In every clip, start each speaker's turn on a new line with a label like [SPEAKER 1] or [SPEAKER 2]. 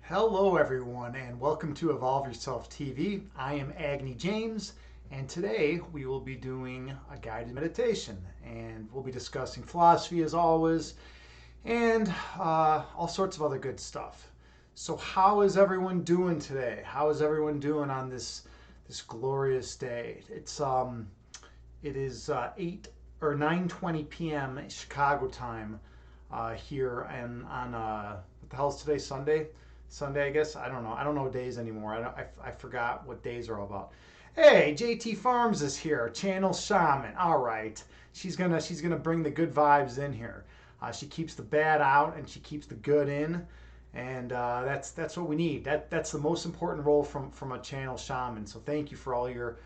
[SPEAKER 1] Hello, everyone, and welcome to Evolve Yourself TV. I am Agni James, and today we will be doing a guided meditation, and we'll be discussing philosophy as always, and all sorts of other good stuff. So, how is everyone doing today? How is everyone doing on this glorious day? It is 8 or 9:20 p.m. Chicago time here, and on what the hell is today? Sunday, I guess. I don't know. I don't know days anymore. I forgot what days are all about. Hey, JT Farms is here. Channel Shaman. All right. She's gonna bring the good vibes in here. She keeps the bad out and she keeps the good in, and that's what we need. That's the most important role from a channel shaman. So thank you for all your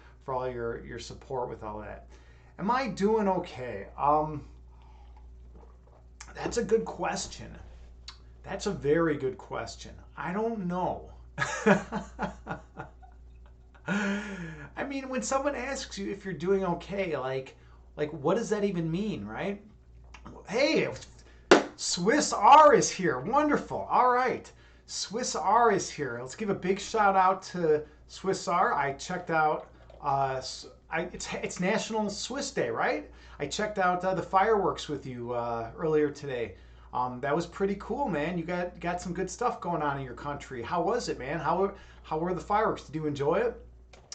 [SPEAKER 1] support with all that. Am I doing okay? That's a good question. That's a very good question. I don't know. I mean, when someone asks you if you're doing okay, like what does that even mean, right? Hey, Swiss R is here. Wonderful. All right. Swiss R is here. Let's give a big shout out to Swiss R. I checked out it's National Swiss Day, right? I checked out the fireworks with you earlier today. That was pretty cool, man. You got some good stuff going on in your country. How was it, man? How were the fireworks? Did you enjoy it?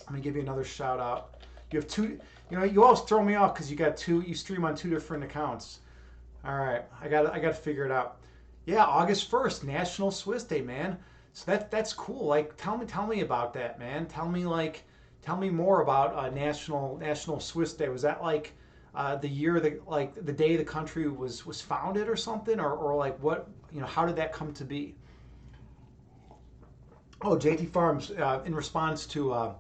[SPEAKER 1] Let me give you another shout out. You have two. You always throw me off because you got two. You stream on two different accounts. All right, I got to figure it out. Yeah, August 1st, National Swiss Day, man. So that's cool. Like, tell me about that, man. Tell me more about National Swiss Day. Was that like the year that like the day the country was founded or something, or like what how did that come to be? Oh, JT Farms. In response to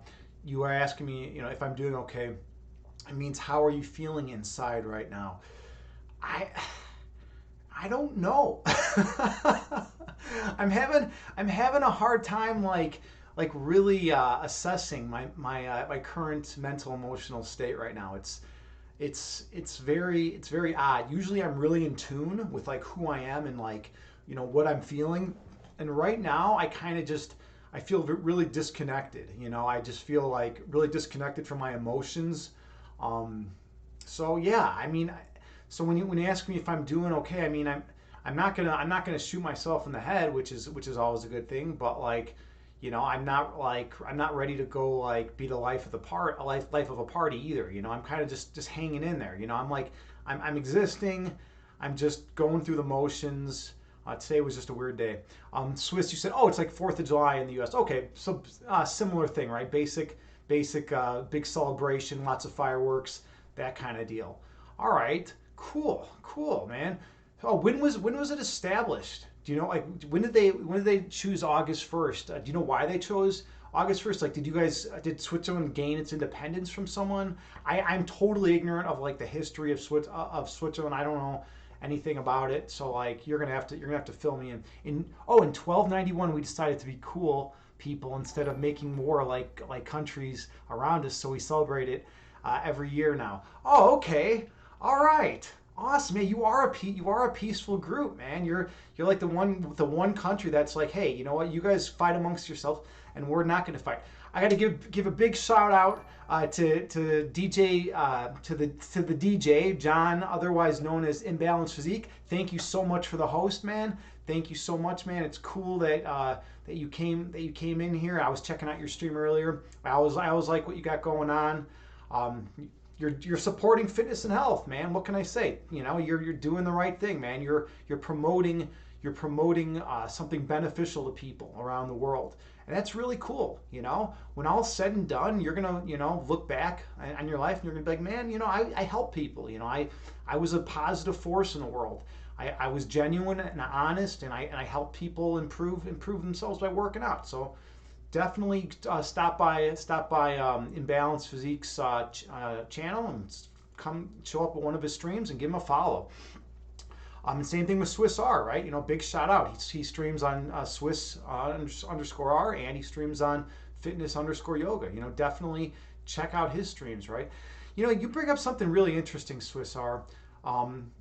[SPEAKER 1] you are asking me if I'm doing okay. It means how are you feeling inside right now? I I don't know. I'm having a hard time like really assessing my current mental emotional state right now. It's very odd. Usually I'm really in tune with like who I am and like what I'm feeling. And right now I kind of just I feel really disconnected. I just feel like really disconnected from my emotions. Um, so yeah, I mean, so when you ask me if I'm doing okay, I mean I'm not gonna shoot myself in the head, which is always a good thing. But like, I'm not ready to go like be the life of the part a life of a party either. I'm kind of just hanging in there. I'm like I'm existing. I'm just going through the motions. Today was just a weird day. Swiss, you said, oh, it's like 4th of July in the U.S. Okay, so similar thing, right? Basic, big celebration, lots of fireworks, that kind of deal. All right, cool, man. Oh, when was it established? Do you know like when did they choose August 1st? Do you know why they chose August 1st? Like, did Switzerland gain its independence from someone? I'm totally ignorant of like the history of Switzerland. I don't know anything about it. So like you're gonna have to fill me in. In 1291 we decided to be cool people instead of making war like countries around us. So we celebrate it every year now. Oh, okay, all right, awesome, man. You are a peaceful group, man. You're like the one country that's like, hey, you know what? You guys fight amongst yourselves, and we're not going to fight. I got to give a big shout out to DJ to the DJ John, otherwise known as Imbalanced Physique. Thank you so much for the host, man. Thank you so much, man. It's cool that you came in here. I was checking out your stream earlier. I was like what you got going on. Um, you're supporting fitness and health, man. What can I say? You're doing the right thing, man. You're promoting something beneficial to people around the world, and that's really cool. When all's said and done, you're gonna look back on your life and you're gonna be like, man, I help people. I was a positive force in the world. I was genuine and honest, and I helped people improve themselves by working out. So definitely stop by Imbalanced Physique's channel and come show up at one of his streams and give him a follow. Same thing with Swiss R, right? Big shout out. He streams on Swiss underscore R, and he streams on fitness underscore yoga. Definitely check out his streams, right? You bring up something really interesting, Swiss R.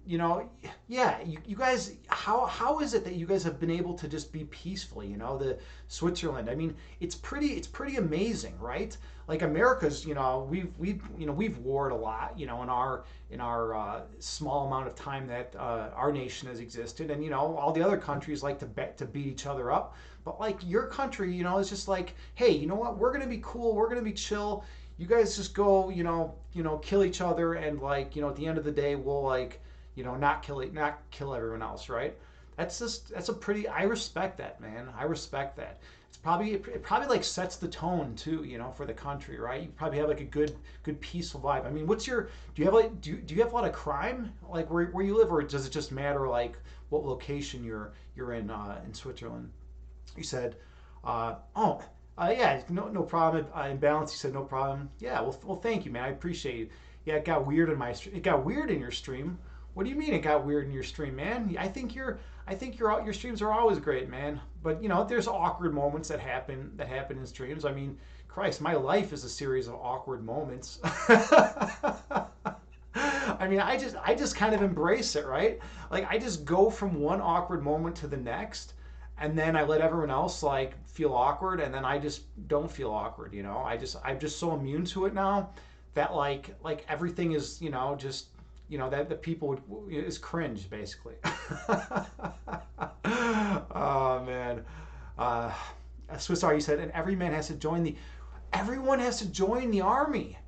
[SPEAKER 1] You know, yeah, you guys, how is it that you guys have been able to just be peaceful? You know, the Switzerland. I mean, it's pretty amazing, right? Like America's, you know, we've warred a lot, you know, in our small amount of time that our nation has existed, and you know, all the other countries like to beat each other up, but like your country, you know, is just like, hey, you know what? We're gonna be cool. We're gonna be chill. You guys just go, kill each other, and like, you know, at the end of the day, we'll like, you know, not kill everyone else, right? That's a pretty. I respect that, man. I respect that. It probably like sets the tone too, you know, for the country, right? You probably have like a good peaceful vibe. I mean, do you have like do you have a lot of crime like where you live, or does it just matter like what location you're in Switzerland? You said, oh, yeah, no problem. In balance, you said no problem. Yeah, well, thank you, man. I appreciate it. Yeah, it got weird in your stream. What do you mean it got weird in your stream, man? I think your streams are always great, man. But you know, there's awkward moments that happen in streams. I mean, Christ, my life is a series of awkward moments. I mean, I just kind of embrace it, right? Like I just go from one awkward moment to the next, and then I let everyone else like feel awkward, and then I just don't feel awkward, you know? I'm just so immune to it now that like everything is, you know, just you know that the people is cringe basically. Oh man. Uh Swiss Army said, and everyone has to join the army.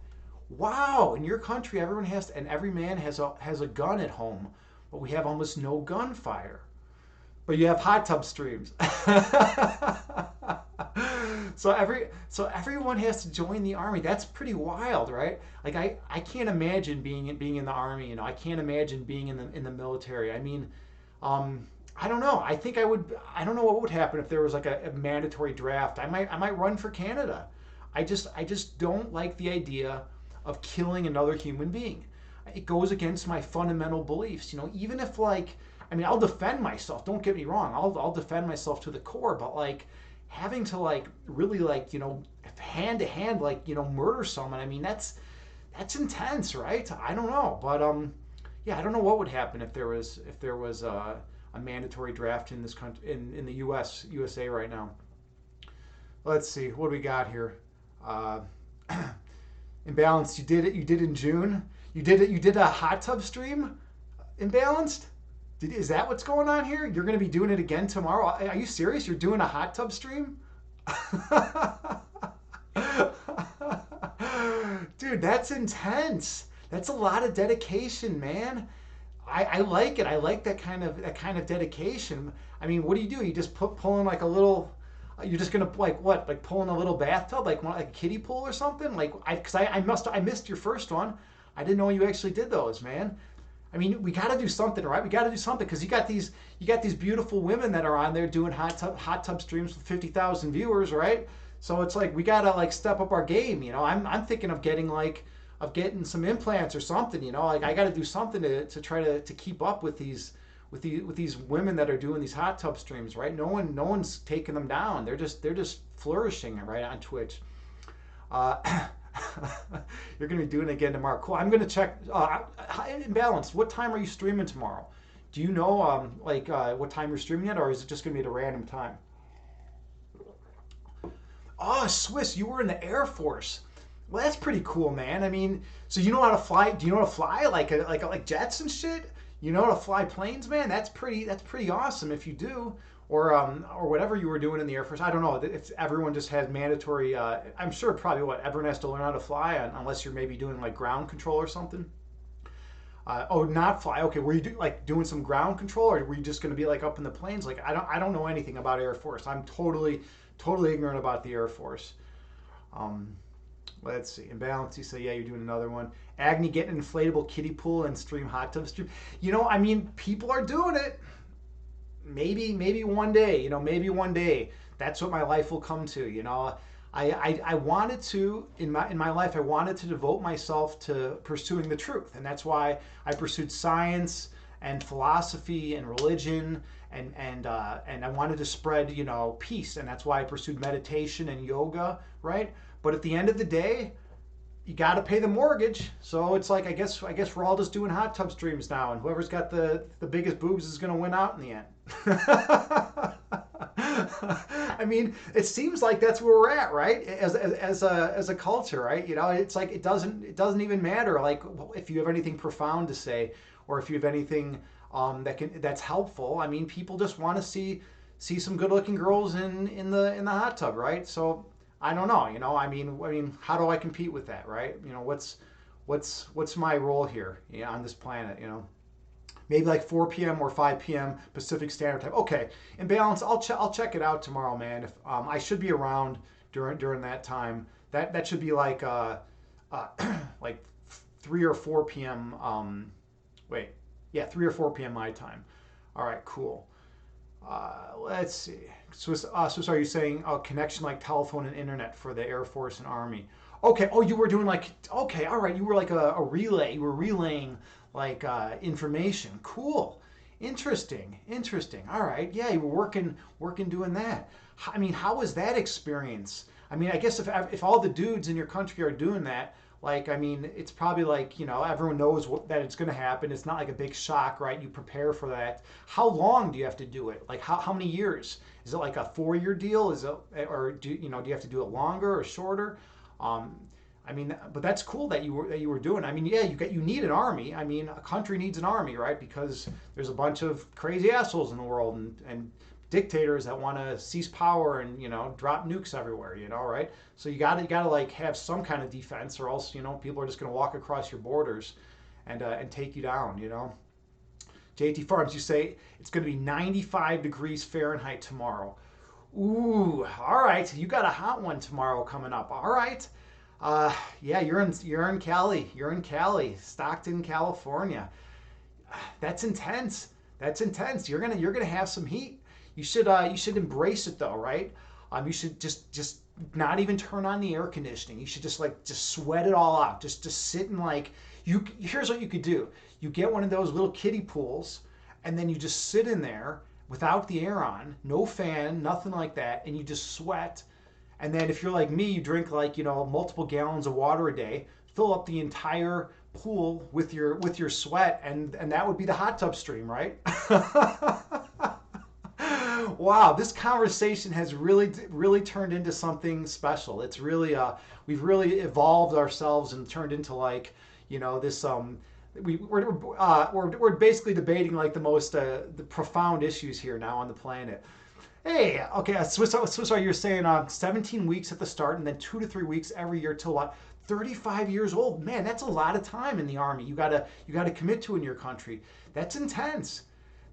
[SPEAKER 1] Wow, in your country, everyone has to, and every man has a gun at home, but we have almost no gunfire. But you have hot tub streams. So everyone has to join the army. That's pretty wild, right? Like I can't imagine being in the army. You know, I can't imagine being in the military. I mean, I don't know. I think I would. I don't know what would happen if there was like a mandatory draft. I might run for Canada. I just don't like the idea of killing another human being. It goes against my fundamental beliefs. You know, even if like, I mean, I'll defend myself. Don't get me wrong. I'll defend myself to the core. But like, having to like really like, you know, hand to hand like, you know, murder someone. I mean, that's intense, right? I don't know, but yeah, I don't know what would happen if there was a mandatory draft in this country in the USA right now. Let's see what do we got here. Uh, Imbalanced. You did in June. You did a hot tub stream. Imbalanced. Is that what's going on here? You're going to be doing it again tomorrow? Are you serious? You're doing a hot tub stream? Dude, that's intense. That's a lot of dedication, man. I like it. I like that kind of dedication. I mean, what do? You just pull in like a little. You're just gonna like what? Like pull in a little bathtub, like a kiddie pool or something? Like I missed your first one. I didn't know you actually did those, man. I mean, we got to do something, right? We got to do something because you got these beautiful women that are on there doing hot tub streams with 50,000 viewers, right? So it's like we got to like step up our game, you know. I'm thinking of getting some implants or something, you know. Like I got to do something to try to keep up with these women that are doing these hot tub streams, right? No one's taking them down. They're just flourishing right on Twitch. Uh, You're going to be doing it again tomorrow. Cool. I'm going to check. In balance, what time are you streaming tomorrow? Do you know what time you're streaming it, or is it just going to be at a random time? Oh, Swiss, you were in the Air Force. Well, that's pretty cool, man. I mean, so you know how to fly? Do you know how to fly like jets and shit? You know how to fly planes, man? That's pretty awesome if you do. Or whatever you were doing in the Air Force. I don't know if everyone just has mandatory. I'm sure probably everyone has to learn how to fly unless you're maybe doing like ground control or something. Not fly. Okay, were you doing some ground control, or were you just going to be like up in the planes? Like I don't know anything about Air Force. I'm totally ignorant about the Air Force. Let's see. Imbalance. You say yeah, you're doing another one. Agni getting an inflatable kiddie pool and stream hot tub stream. You know, I mean, people are doing it. Maybe one day, you know, maybe one day that's what my life will come to, you know. I wanted to in my life I wanted to devote myself to pursuing the truth, and that's why I pursued science and philosophy and religion, and I wanted to spread, you know, peace, and that's why I pursued meditation and yoga, right? But at the end of the day, you got to pay the mortgage. So it's like I guess we're all just doing hot tub streams now, and whoever's got the biggest boobs is going to win out in the end. I mean, it seems like that's where we're at, right? As a culture, right? It's like it doesn't even matter like if you have anything profound to say or if you have anything that's helpful. I mean, people just want to see some good looking girls in the hot tub, right? So I don't know, I mean, how do I compete with that, right? What's my role here, on this planet, maybe like 4 p.m. or 5 p.m. Pacific Standard Time. Okay, in balance, I'll check it out tomorrow, man. If I should be around during that time. That should be like like 3 or 4 p.m. Wait, yeah, 3 or 4 p.m. my time. All right, cool. Let's see. Swiss, are you saying connection like telephone and internet for the Air Force and Army? Okay. Oh, you were doing like, okay, all right. You were like a relay. You were relaying like information. Cool. Interesting. Interesting. All right. Yeah, you were working doing that. I mean, how was that experience? I mean, I guess if all the dudes in your country are doing that, like, I mean, it's probably like, everyone knows that it's going to happen. It's not like a big shock, right? You prepare for that. How long do you have to do it? Like, how many years? Is it like a 4-year deal? Or do you have to do it longer or shorter? Um, I mean, but that's cool that you were doing. I mean, yeah, you need an army. I mean, a country needs an army, right? Because there's a bunch of crazy assholes in the world and dictators that want to seize power and drop nukes everywhere, right? So you gotta like have some kind of defense, or else people are just gonna walk across your borders and take you down. JT Farms, you say it's gonna be 95 degrees Fahrenheit tomorrow. Ooh, all right, you got a hot one tomorrow coming up. All right, yeah, you're in Cali, Stockton, California. That's intense. That's intense. You're gonna have some heat. You should embrace it though, right? You should just not even turn on the air conditioning. You should just sweat it all out. Just sit in like you. Here's what you could do. You get one of those little kiddie pools, and then you just sit in there without the air on, no fan, nothing like that, and you just sweat. And then if you're like me, you drink like multiple gallons of water a day, fill up the entire pool with your sweat, and that would be the hot tub stream, right? Wow, this conversation has really turned into something special. It's really we've really evolved ourselves and turned into like this we're basically debating like the most the profound issues here now on the planet. Hey, okay, Swiss, you're saying 17 weeks at the start and then 2 to 3 weeks every year till what? 35 years old. Man, that's a lot of time in the army. You gotta commit to in your country. That's intense.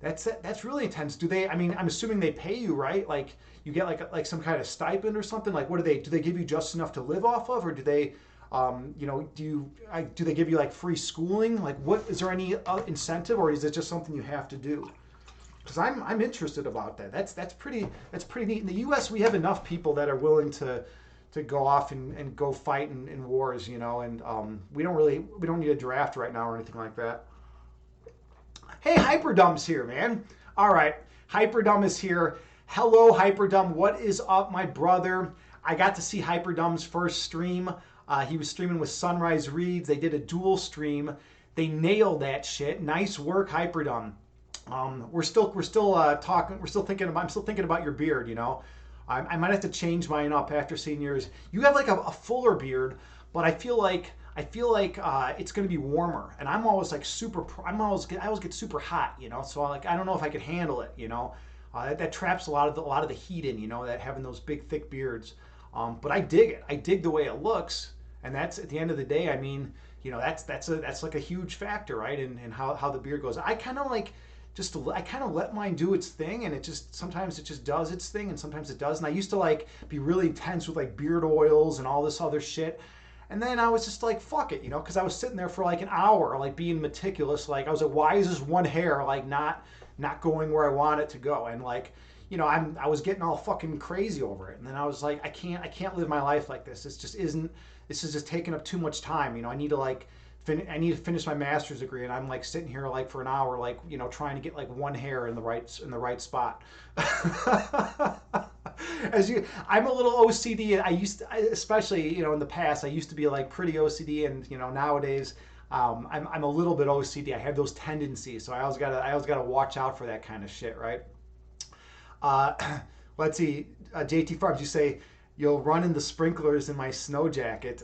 [SPEAKER 1] That's really intense. Do they? I mean, I'm assuming they pay you, right? Like you get like some kind of stipend or something. Like what do they give you just enough to live off of, or do they, do they give you like free schooling? Like what is there any incentive, or is it just something you have to do? Because I'm interested about that. That's pretty neat. In the U.S., we have enough people that are willing to go off and go fight in wars, and we don't need a draft right now or anything like that. Hey, Hyperdumb's here, man. All right, Hyperdumb is here. Hello, Hyperdumb. What is up, my brother? I got to see Hyperdumb's first stream. He was streaming with Sunrise Reads. They did a dual stream. They nailed that shit. Nice work, Hyperdumb. We're still talking. I'm still thinking about your beard. I might have to change mine up after seeing yours. You have like a fuller beard, but I feel like it's gonna be warmer, and I'm always like I always get super hot. So I don't know if I could handle it. That traps a lot of the heat in. That having those big thick beards. But I dig it. I dig the way it looks, and that's at the end of the day. I mean, that's like a huge factor, right? And how the beard goes. I kind of let mine do its thing, and sometimes it just does its thing, and sometimes it doesn't. I used to like be really intense with like beard oils and all this other shit, and then I was just like, fuck it, because I was sitting there for like an hour, like being meticulous. Like I was like, why is this one hair like not going where I want it to go? And like, I was getting all fucking crazy over it, and then I was like, I can't live my life like this. This just isn't. This is just taking up too much time. I need to like. I need to finish my master's degree, and I'm like sitting here like for an hour, like trying to get like one hair in the right spot. I'm a little OCD. Especially in the past, I used to be like pretty OCD, and nowadays, I'm a little bit OCD. I have those tendencies, so I always gotta watch out for that kind of shit, right? Uh, let's see, JT Farms, you say you'll run in the sprinklers in my snow jacket.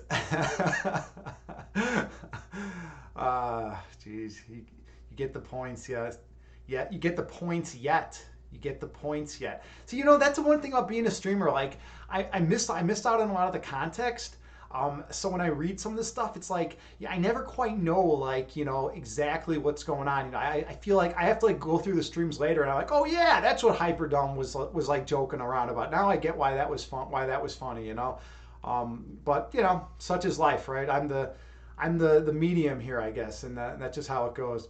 [SPEAKER 1] Jeez, you get the points, yeah. Yeah, you get the points yet. You get the points yet. So that's the one thing about being a streamer. Like I missed out on a lot of the context. So when I read some of this stuff, it's like, yeah, I never quite know like exactly what's going on. I feel like I have to like go through the streams later, and I'm like, oh yeah, that's what Hyperdome was like joking around about. Now I get why that was fun, why that was funny. But such is life, right? I'm the medium here, I guess, and that's just how it goes.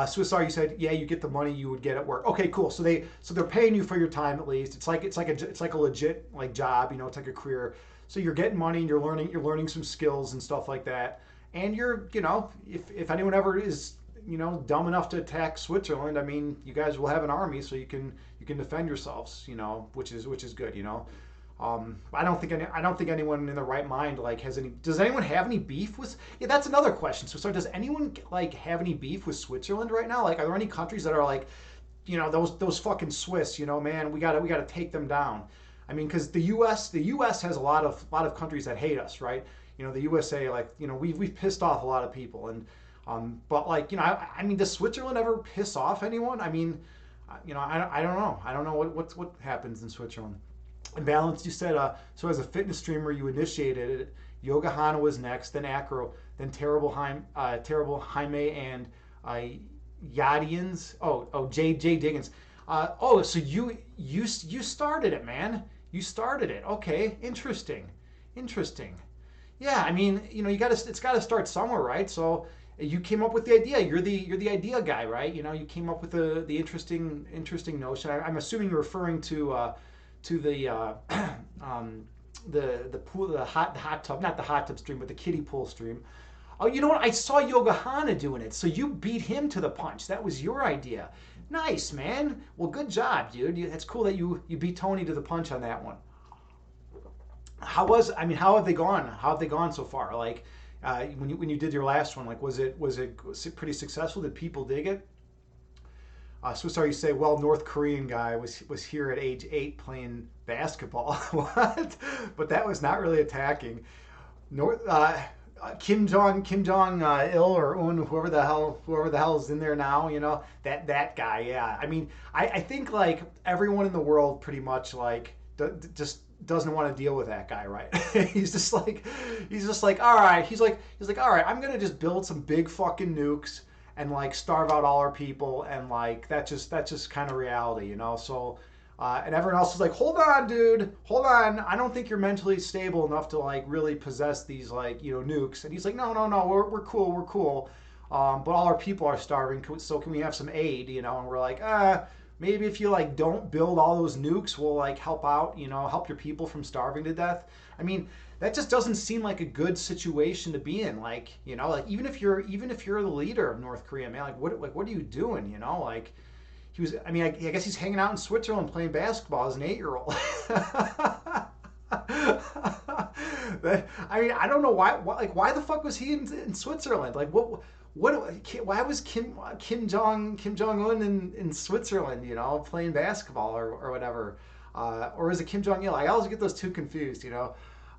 [SPEAKER 1] Swiss R, you said, yeah, you get the money you would get at work. Okay, cool. So they're paying you for your time at least. It's like a legit like job. It's like a career. So you're getting money and you're learning some skills and stuff like that. And if anyone ever is dumb enough to attack Switzerland, I mean, you guys will have an army, so you can defend yourselves. Which is good. I don't think anyone in their right mind like has any. Does anyone have any beef with? Yeah, that's another question. So does anyone like have any beef with Switzerland right now? Like, are there any countries that are like, those fucking Swiss? Man, we gotta take them down. I mean, because the U.S. has a lot of countries that hate us, right? The USA, like, we've pissed off a lot of people, and but like, I mean, does Switzerland ever piss off anyone? I mean, I don't know. I don't know what happens in Switzerland. And Balance, you said, so as a fitness streamer, you initiated it. Yoga Hana was next, then Acro, then Terrible Jaime, and Yadians. J Diggins. So you started it, man. You started it. Okay, interesting. Yeah, I mean, it's got to start somewhere, right? So you came up with the idea. You're the idea guy, right? You came up with the interesting notion. I'm assuming you're referring to the the pool, the hot tub, not the hot tub stream, but the kiddie pool stream. Oh, you know what? I saw Yoga Hana doing it, so you beat him to the punch. That was your idea. Nice, man. Well, good job, dude. That's cool that you beat Tony to the punch on that one. How have they gone? How have they gone so far? Like, when you did your last one, like, was it pretty successful? Did people dig it? Swiss R, you say, well, North Korean guy was here at age 8 playing basketball. What? But that was not really attacking. Kim Jong Il or Un, whoever the hell is in there now, that guy. Yeah, I mean, I think like everyone in the world pretty much like just doesn't want to deal with that guy, right? he's just like all right. He's like all right. I'm gonna just build some big fucking nukes and like starve out all our people, and like that's just kind of reality, So, and everyone else is like, hold on, dude, hold on. I don't think you're mentally stable enough to like really possess these like nukes. And he's like, no, we're cool. But all our people are starving, so can we have some aid, And we're like, maybe if you like don't build all those nukes, we'll like help out, help your people from starving to death. I mean, that just doesn't seem like a good situation to be in. Like, like even if you're the leader of North Korea, man, like what are you doing? Like he was. I mean, I guess he's hanging out in Switzerland playing basketball as an 8-year-old. I mean, I don't know why the fuck was he in Switzerland? Like why was Kim Jong Un in Switzerland? Playing basketball or whatever. Or is it Kim Jong Il? I always get those two confused.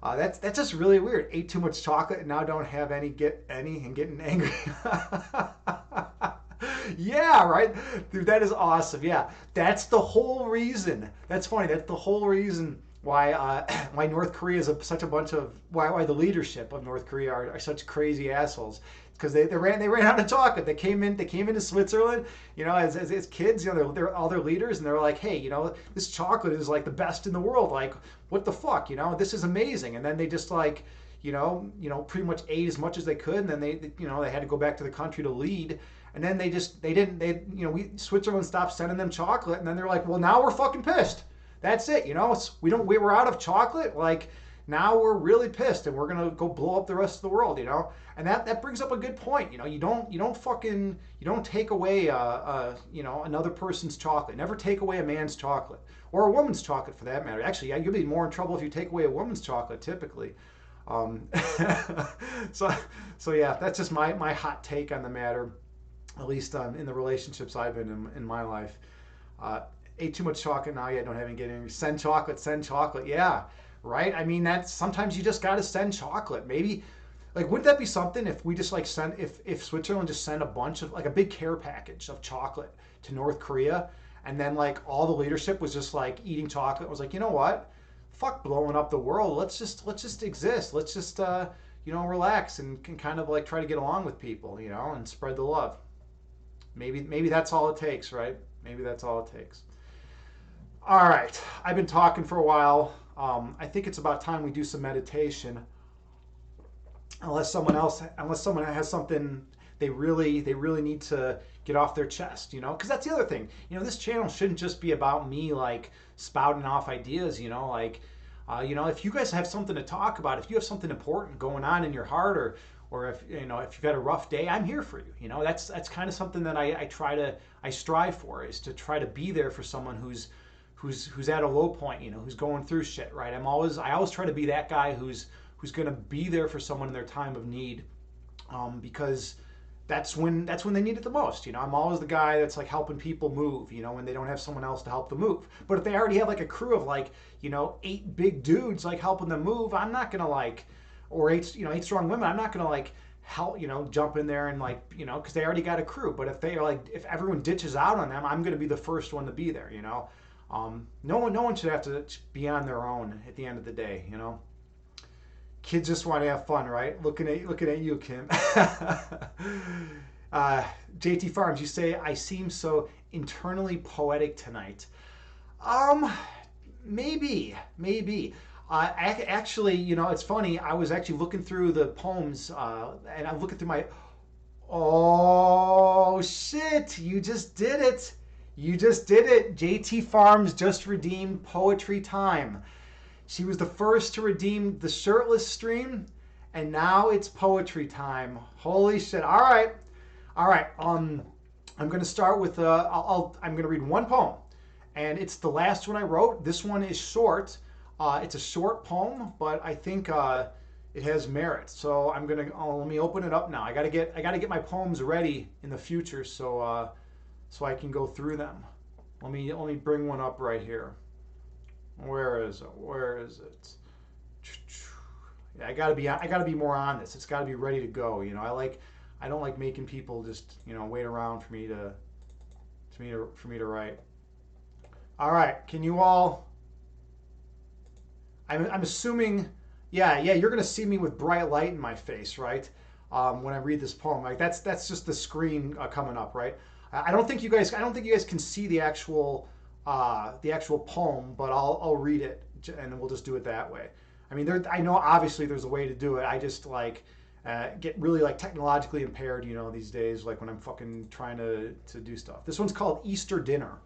[SPEAKER 1] That's just really weird. Ate too much chocolate and now don't have any and getting angry. Yeah, right, dude. That is awesome. Yeah, that's the whole reason. That's funny. That's the whole reason why North Korea is such a bunch of why the leadership of North Korea are such crazy assholes. Because they ran out of chocolate. They came into Switzerland, as kids, they're all their leaders, and they're like, hey, this chocolate is like the best in the world. Like, what the fuck, this is amazing. And then they just like, pretty much ate as much as they could, and then they had to go back to the country to lead. And then Switzerland stopped sending them chocolate, and then they're like, well, now we're fucking pissed. That's it, we're out of chocolate. Like, now we're really pissed and we're gonna go blow up the rest of the world, you know. And that brings up a good point. You know, you don't take away you know, another person's chocolate. Never take away a man's chocolate or a woman's chocolate for that matter. Actually, you'll be more in trouble if you take away a woman's chocolate typically. Um, so so yeah, that's just my hot take on the matter. At least in the relationships I've been in my life. Uh, Ate too much chocolate now. Yeah, don't have any get any. Send chocolate, send chocolate. Yeah, right. I mean, that's sometimes you just got to send chocolate. Maybe like wouldn't that be something if we just like send if Switzerland just sent a bunch of like a big care package of chocolate to North Korea, and then like all the leadership was just like eating chocolate. Was like, you know what? Fuck blowing up the world. Let's just exist. Let's just you know, relax and can kind of like try to get along with people, you know, and spread the love. Maybe that's all it takes, right? Maybe that's all it takes. All right, I've been talking for a while. I think it's about time we do some meditation. Unless someone has something they really need to get off their chest, you know, because that's the other thing. You know, this channel shouldn't just be about me like spouting off ideas, you know, like, you know, if you guys have something to talk about, if you have something important going on in your heart, or if you know if you've had a rough day, I'm here for you. You know, that's kind of something that I strive for, is to try to be there for someone who's at a low point, you know, who's going through shit, right? I always try to be that guy who's going to be there for someone in their time of need, because that's when they need it the most. You know, I'm always the guy that's like helping people move, you know, when they don't have someone else to help them move. But if they already have like a crew of like, you know, 8 big dudes like helping them move, I'm not gonna like, or 8 strong women, I'm not gonna like help, you know, jump in there and like, you know, because they already got a crew. But if they are like, if everyone ditches out on them, I'm gonna be the first one to be there, you know. No one should have to be on their own at the end of the day, you know. Kids just want to have fun, right? Looking at you, Kim. JT Farms, you say I seem so internally poetic tonight. Um, maybe. Actually, you know, it's funny. I was actually looking through the poems, and I'm looking through my. Oh shit! You just did it. You just did it. JT Farms just redeemed Poetry Time. She was the first to redeem the shirtless stream, and now it's poetry time. Holy shit! All right. I'm gonna start with I'm gonna read one poem, and it's the last one I wrote. This one is short. It's a short poem, but I think it has merit. So let me open it up now. I gotta get my poems ready in the future, so I can go through them. Let me bring one up right here. Where is it? Yeah, I gotta be more on this. It's gotta be ready to go. You know, I don't like making people just, you know, wait around for me to write. All right, can you all? I'm assuming, yeah, you're gonna see me with bright light in my face, right? When I read this poem, like that's just the screen coming up, right? I don't think you guys can see the actual poem, but I'll read it and we'll just do it that way. I mean, I know obviously there's a way to do it. I just like get really like technologically impaired, you know, these days, like when I'm fucking trying to do stuff. This one's called Easter Dinner.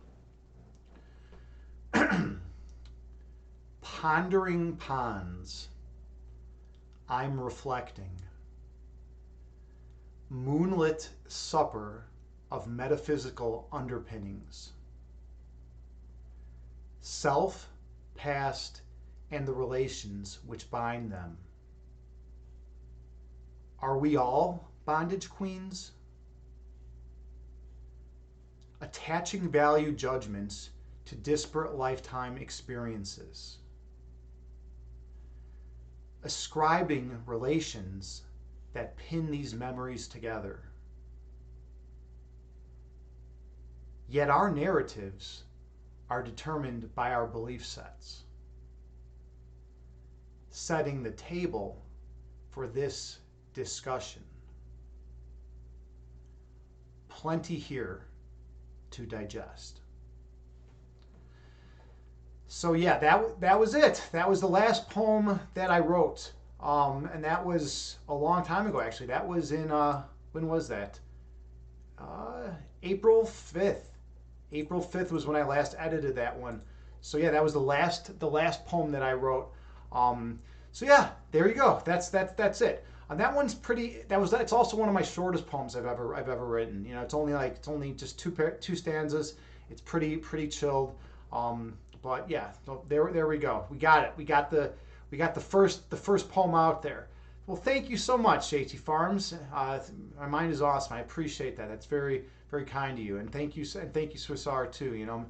[SPEAKER 1] Pondering ponds, I'm reflecting. Moonlit supper of metaphysical underpinnings. Self, past, and the relations which bind them. Are we all bondage queens? Attaching value judgments to disparate lifetime experiences. Ascribing relations that pin these memories together. Yet our narratives are determined by our belief sets, setting the table for this discussion. Plenty here to digest. So yeah, that was it. That was the last poem that I wrote, and that was a long time ago. Actually, that was in when was that? April 5th. April 5th was when I last edited that one. So yeah, that was the last poem that I wrote. So yeah, there you go. That's it. That one's pretty. It's also one of my shortest poems I've ever written. It's only just two stanzas. It's pretty chilled. But yeah, so there we go. We got it. We got the first poem out there. Well, thank you so much, JT Farms. My mind is awesome. I appreciate that. That's very kind of you, and thank you Swissar too.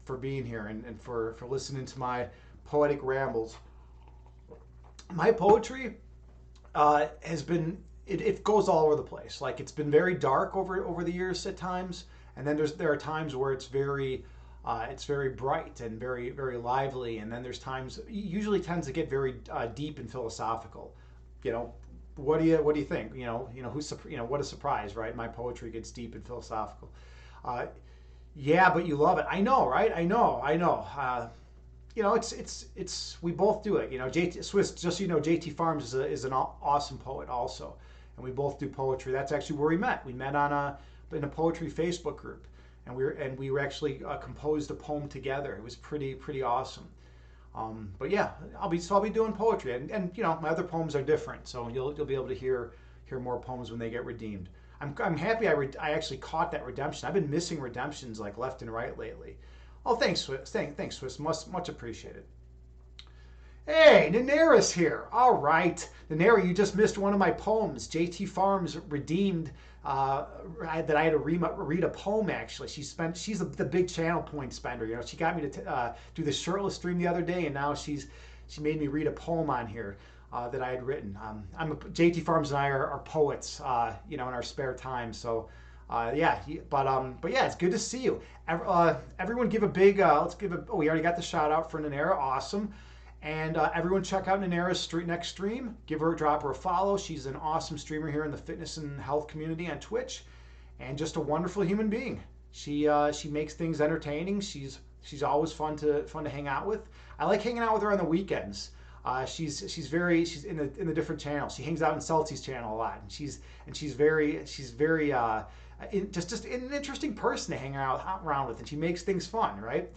[SPEAKER 1] For being here and for listening to my poetic rambles. My poetry has been it goes all over the place. Like it's been very dark over the years at times, and then there are times where it's very bright and very lively, and then there's times usually tends to get very deep and philosophical. You know, what do you think? What a surprise, right? My poetry gets deep and philosophical. Uh, yeah, but you love it. I know, right? I know. It's we both do it. JT Swiss, just so you know, JT Farms is an awesome poet also, and we both do poetry. That's actually where we met. We met in a poetry Facebook group, and we were actually composed a poem together. It was pretty awesome. But yeah, I'll be doing poetry, and my other poems are different, so you'll be able to hear more poems when they get redeemed. I'm happy I actually caught that redemption. I've been missing redemptions like left and right lately. Oh, thanks, Swiss. Thanks, Swiss. Much appreciated. Hey, Nanera's here. All right. Nanera, you just missed one of my poems. JT Farms redeemed that I had to read a poem, actually. She's the big channel point spender. She got me to do the shirtless stream the other day, and now she made me read a poem on here that I had written. JT Farms and I are poets, in our spare time. So, yeah, but yeah, it's good to see you. Everyone give a big, we already got the shout out for Nanera. Awesome. And everyone check out Nanera's next stream. Drop her a follow. She's an awesome streamer here in the fitness and health community on Twitch, and just a wonderful human being. She makes things entertaining. She's always fun to hang out with. I like hanging out with her on the weekends. She's in the different channels. She hangs out in Celti's channel a lot, and she's very just an interesting person to hang out around with, and she makes things fun, right?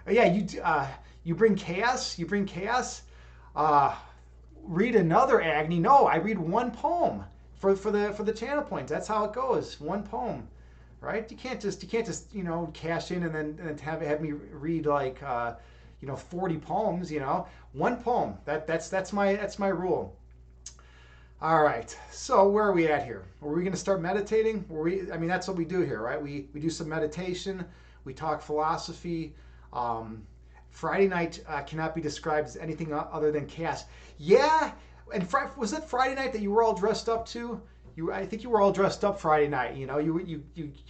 [SPEAKER 1] Yeah, you bring chaos. You bring chaos. Read another Agni. No, I read one poem for the channel points. That's how it goes. One poem, right? You can't just cash in and then have me read like 40 poems. One poem. That's my rule. All right. So where are we at here? Are we going to start meditating? That's what we do here, right? We do some meditation. We talk philosophy. Friday night cannot be described as anything other than chaos. Yeah, and was it Friday night that you were all dressed up too? I think you were all dressed up Friday night. You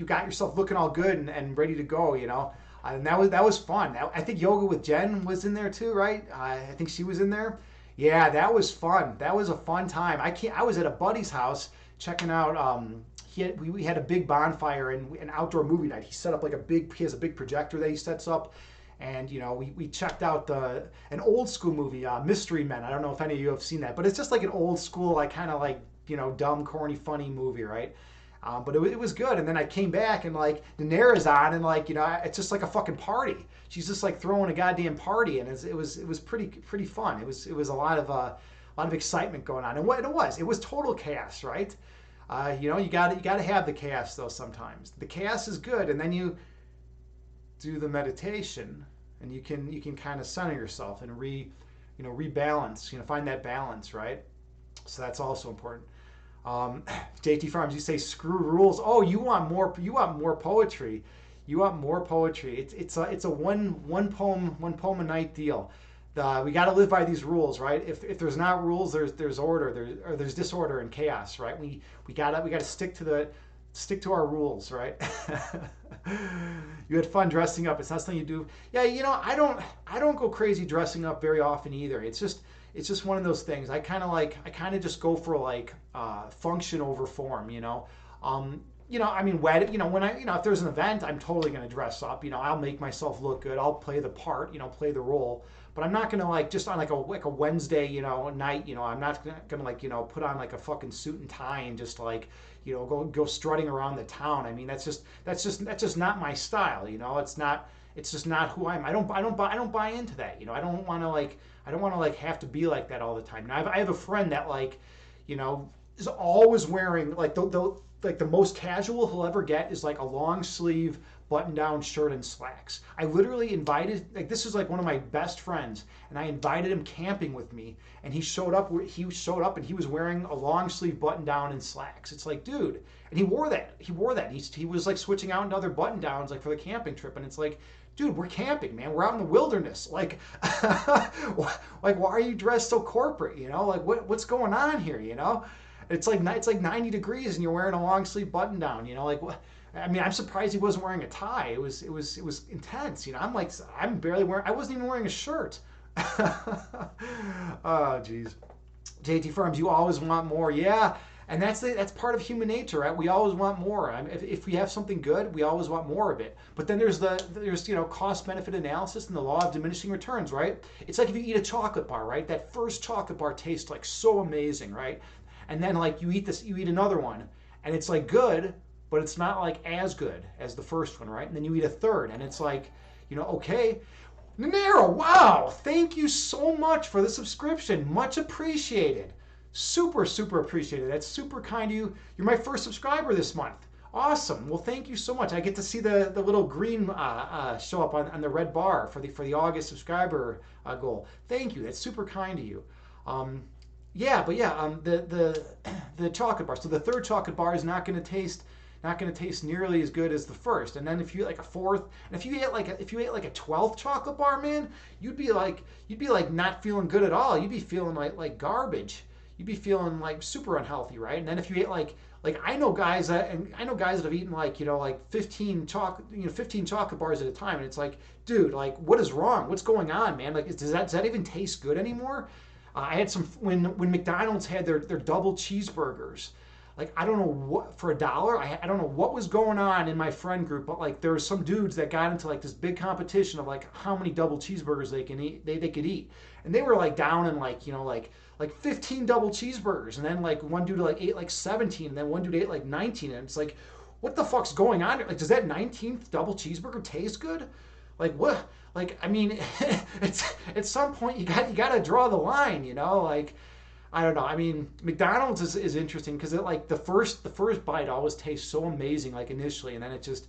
[SPEAKER 1] got yourself looking all good and ready to go. And that was fun. I think Yoga with Jen was in there too, right? I think she was in there. Yeah, that was fun. That was a fun time. I was at a buddy's house checking out. We had a big bonfire and an outdoor movie night. He set up he has a big projector that he sets up. And we checked out an old school movie, Mystery Men. I don't know if any of you have seen that, but it's just like an old school, kind of dumb, corny, funny movie, right? But it was good. And then I came back and Daenerys on, and it's just like a fucking party. She's just throwing a goddamn party, and it was pretty fun. It was a lot of excitement going on, and what it was total chaos, right? You got to have the chaos though. Sometimes the chaos is good, and then you do the meditation, and you can kind of center yourself and rebalance, find that balance, right? So that's also important. JT Farms, you say screw rules. Oh, you want more poetry. You want more poetry. It's a one poem a night deal. We got to live by these rules, right? If there's not rules, there's order, there's disorder and chaos, right? We gotta stick to our rules, right? You had fun dressing up. It's not something you do. Yeah, I don't go crazy dressing up very often either. It's just one of those things. I kind of just go for function over form. If there's an event, I'm totally gonna dress up. I'll make myself look good. I'll play the part. Play the role. But I'm not gonna just on a Wednesday, night. I'm not gonna put on a fucking suit and tie and just go strutting around the town. That's just not my style. It's not It's just not who I am. I don't buy into that. You know, I don't want to like have to be like that all the time. Now I have a friend that like, you know, is always wearing like the most casual he'll ever get is like a long sleeve button down shirt and slacks. I literally invited, like, this is like one of my best friends, and I invited him camping with me, and he showed up and he was wearing a long sleeve button down and slacks. It's like, dude, and he wore that. He was like switching out into other button downs like for the camping trip, and it's like, dude, we're camping, man. We're out in the wilderness. Like, like, why are you dressed so corporate? You know, like, what's going on here? You know, it's like 90 degrees and you're wearing a long sleeve button down. You know, like what? I mean, I'm surprised he wasn't wearing a tie. It was intense. You know, I'm barely wearing. I wasn't even wearing a shirt. Oh, jeez. JT Firms, you always want more. Yeah. And that's part of human nature, right? We always want more. I mean, if we have something good, we always want more of it. But then there's you know, cost benefit analysis and the law of diminishing returns, right? It's like if you eat a chocolate bar, right? That first chocolate bar tastes like so amazing, right? And then like you eat another one, and it's like good, but it's not like as good as the first one, right? And then you eat a third, and it's like, you know, okay. Nero, wow, thank you so much for the subscription. Much appreciated. Super, super appreciated. That's super kind of you. You're my first subscriber this month. Awesome. Well, thank you so much. I get to see the little green show up on the red bar for the August subscriber goal. Thank you. That's super kind of you. Yeah, but yeah, the chocolate bar. So the third chocolate bar is not going to taste nearly as good as the first. And then if you eat like a fourth, and if you ate like a 12th chocolate bar, man, you'd be like not feeling good at all. You'd be feeling like garbage. You'd be feeling like super unhealthy, right? And then if you ate like I know guys that have eaten like, you know, like 15 chocolate bars at a time, and it's like, dude, like, what is wrong? What's going on, man? Like, does that even taste good anymore? I had some when McDonald's had their double cheeseburgers. Like, I don't know what, for $1, I don't know what was going on in my friend group, but like there were some dudes that got into like this big competition of like how many double cheeseburgers they could eat, and they were like down in like, you know, like 15 double cheeseburgers, and then like one dude like ate like 17, and then one dude ate like 19, and it's like, what the fuck's going on? Like, does that 19th double cheeseburger taste good? Like, what? Like, I mean, it's at some point you got to draw the line, you know, like. I don't know. I mean, McDonald's is interesting because it like the first bite always tastes so amazing like initially, and then it just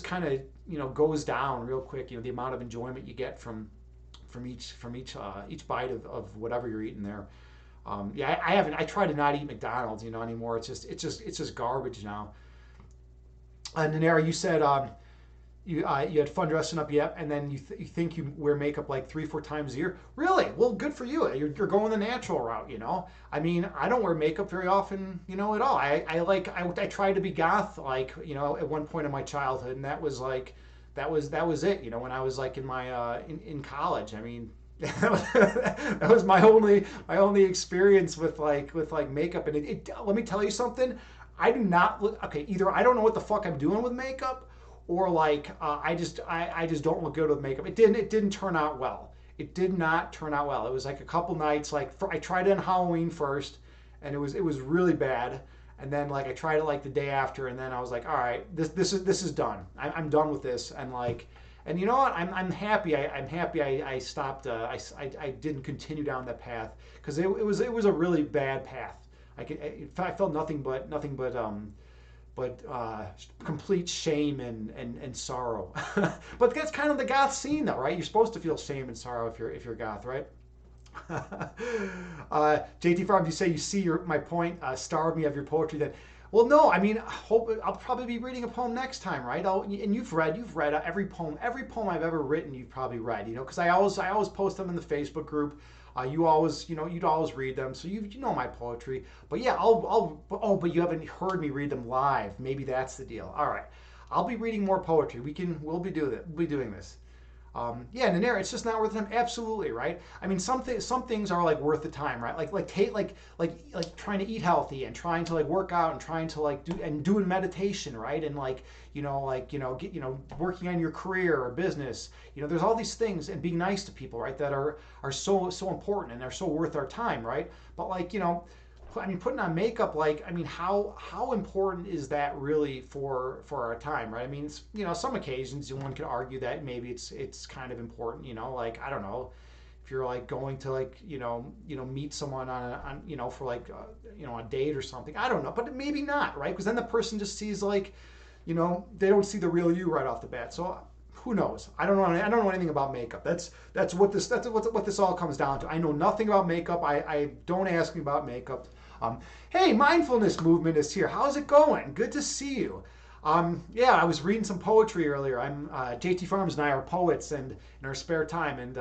[SPEAKER 1] kind of, you know, goes down real quick. You know, the amount of enjoyment you get from each bite of whatever you're eating there. Yeah, I try to not eat McDonald's, you know, anymore. It's just garbage now. Nanera, you said you had fun dressing up, yep, and then you think you wear makeup like 3-4 times a year. Really? Well, good for you. You're going the natural route, you know. I mean, I don't wear makeup very often, you know, at all. I tried to be goth, like, you know, at one point in my childhood, and that was like that was it, you know, when I was like in my in college. I mean, that was my only experience with makeup, and let me tell you something. I do not look okay. Either I don't know what the fuck I'm doing with makeup, or like I just don't look good with makeup. It didn't turn out well. It did not turn out well. It was like a couple nights. Like I tried it on Halloween first, and it was really bad. And then like I tried it like the day after, and then I was like, all right, this is done. I'm done with this. And like, and you know what? I'm happy. I'm happy. I stopped. I didn't continue down that path because it was a really bad path. I felt nothing but complete shame and sorrow. But that's kind of the goth scene, though, right? You're supposed to feel shame and sorrow if you're goth, right? JT Farms, you say you see my point. Starve me of your poetry. Then, well, no. I mean, I'll probably be reading a poem next time, right? And you've read every poem I've ever written. You've probably read, you know, because I always post them in the Facebook group. You'd always read them, so you know my poetry. But yeah, but you haven't heard me read them live. Maybe that's the deal. All right, I'll be reading more poetry. We'll be doing this. Yeah, Nanera, it's just not worth the time. Absolutely, right? I mean, some things are like worth the time, right? Like trying to eat healthy and trying to like work out and trying to like doing meditation, right? And like working on your career or business. You know, there's all these things, and being nice to people, right? That are so important and they're so worth our time, right? But like, you know, I mean, putting on makeup, like, I mean, how important is that really for our time, right? I mean, it's, some occasions one could argue that maybe it's kind of important, like, I don't know, if you're like going to like, meet someone for like, a date or something. I don't know, but maybe not, right? Because then the person just sees like, they don't see the real you right off the bat. So who knows? I don't know. I don't know anything about makeup. That's what this all comes down to. I know nothing about makeup. I don't ask me about makeup. Hey, mindfulness movement is here. How's it going? Good to see you. Yeah, I was reading some poetry earlier. JT Farms and I are poets, and in our spare time, and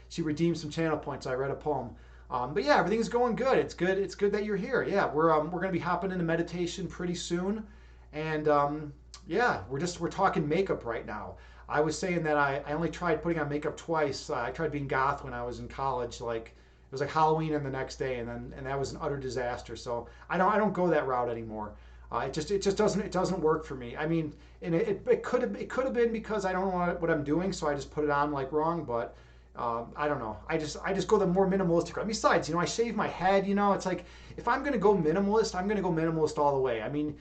[SPEAKER 1] she redeemed some channel points. So I read a poem. But yeah, everything's going good. It's good. It's good that you're here. Yeah, we're gonna be hopping into meditation pretty soon, and yeah, we're talking makeup right now. I was saying that I only tried putting on makeup twice. I tried being goth when I was in college. Like it was like Halloween and the next day, and that was an utter disaster. So I don't go that route anymore. It just doesn't work for me. I mean, and it could have been because I don't know what I'm doing, so I just put it on like wrong. But I don't know. I just go the more minimalistic route. Besides, I shave my head. It's like if I'm gonna go minimalist, I'm gonna go minimalist all the way. I mean,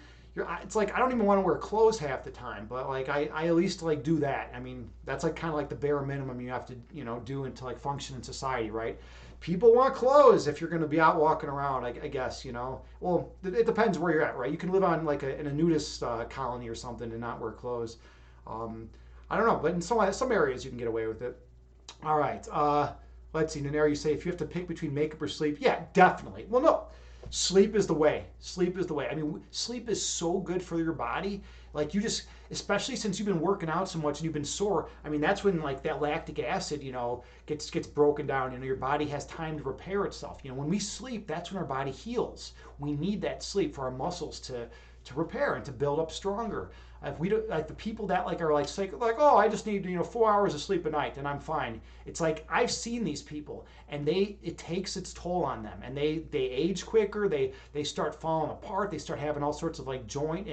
[SPEAKER 1] it's like I don't even want to wear clothes half the time, but like I at least like do that. I mean, that's like kind of like the bare minimum you have to do to like function in society, right? People want clothes if you're going to be out walking around, I guess. Well, it depends where you're at, right? You can live on like in a nudist colony or something and not wear clothes. I don't know, but in some areas you can get away with it. All right. Let's see. Nanera, you say if you have to pick between makeup or sleep, yeah, definitely. Well, no, sleep is the way. Sleep is the way. I mean, sleep is so good for your body. Like you just, especially since you've been working out so much and you've been sore. I mean, that's when like that lactic acid, gets broken down. Your body has time to repair itself. When we sleep, that's when our body heals. We need that sleep for our muscles to repair and to build up stronger. If we do, like the people that like are like oh, I just need 4 hours of sleep a night and I'm fine. It's like I've seen these people and it takes its toll on them, and they age quicker. They start falling apart. They start having all sorts of like joint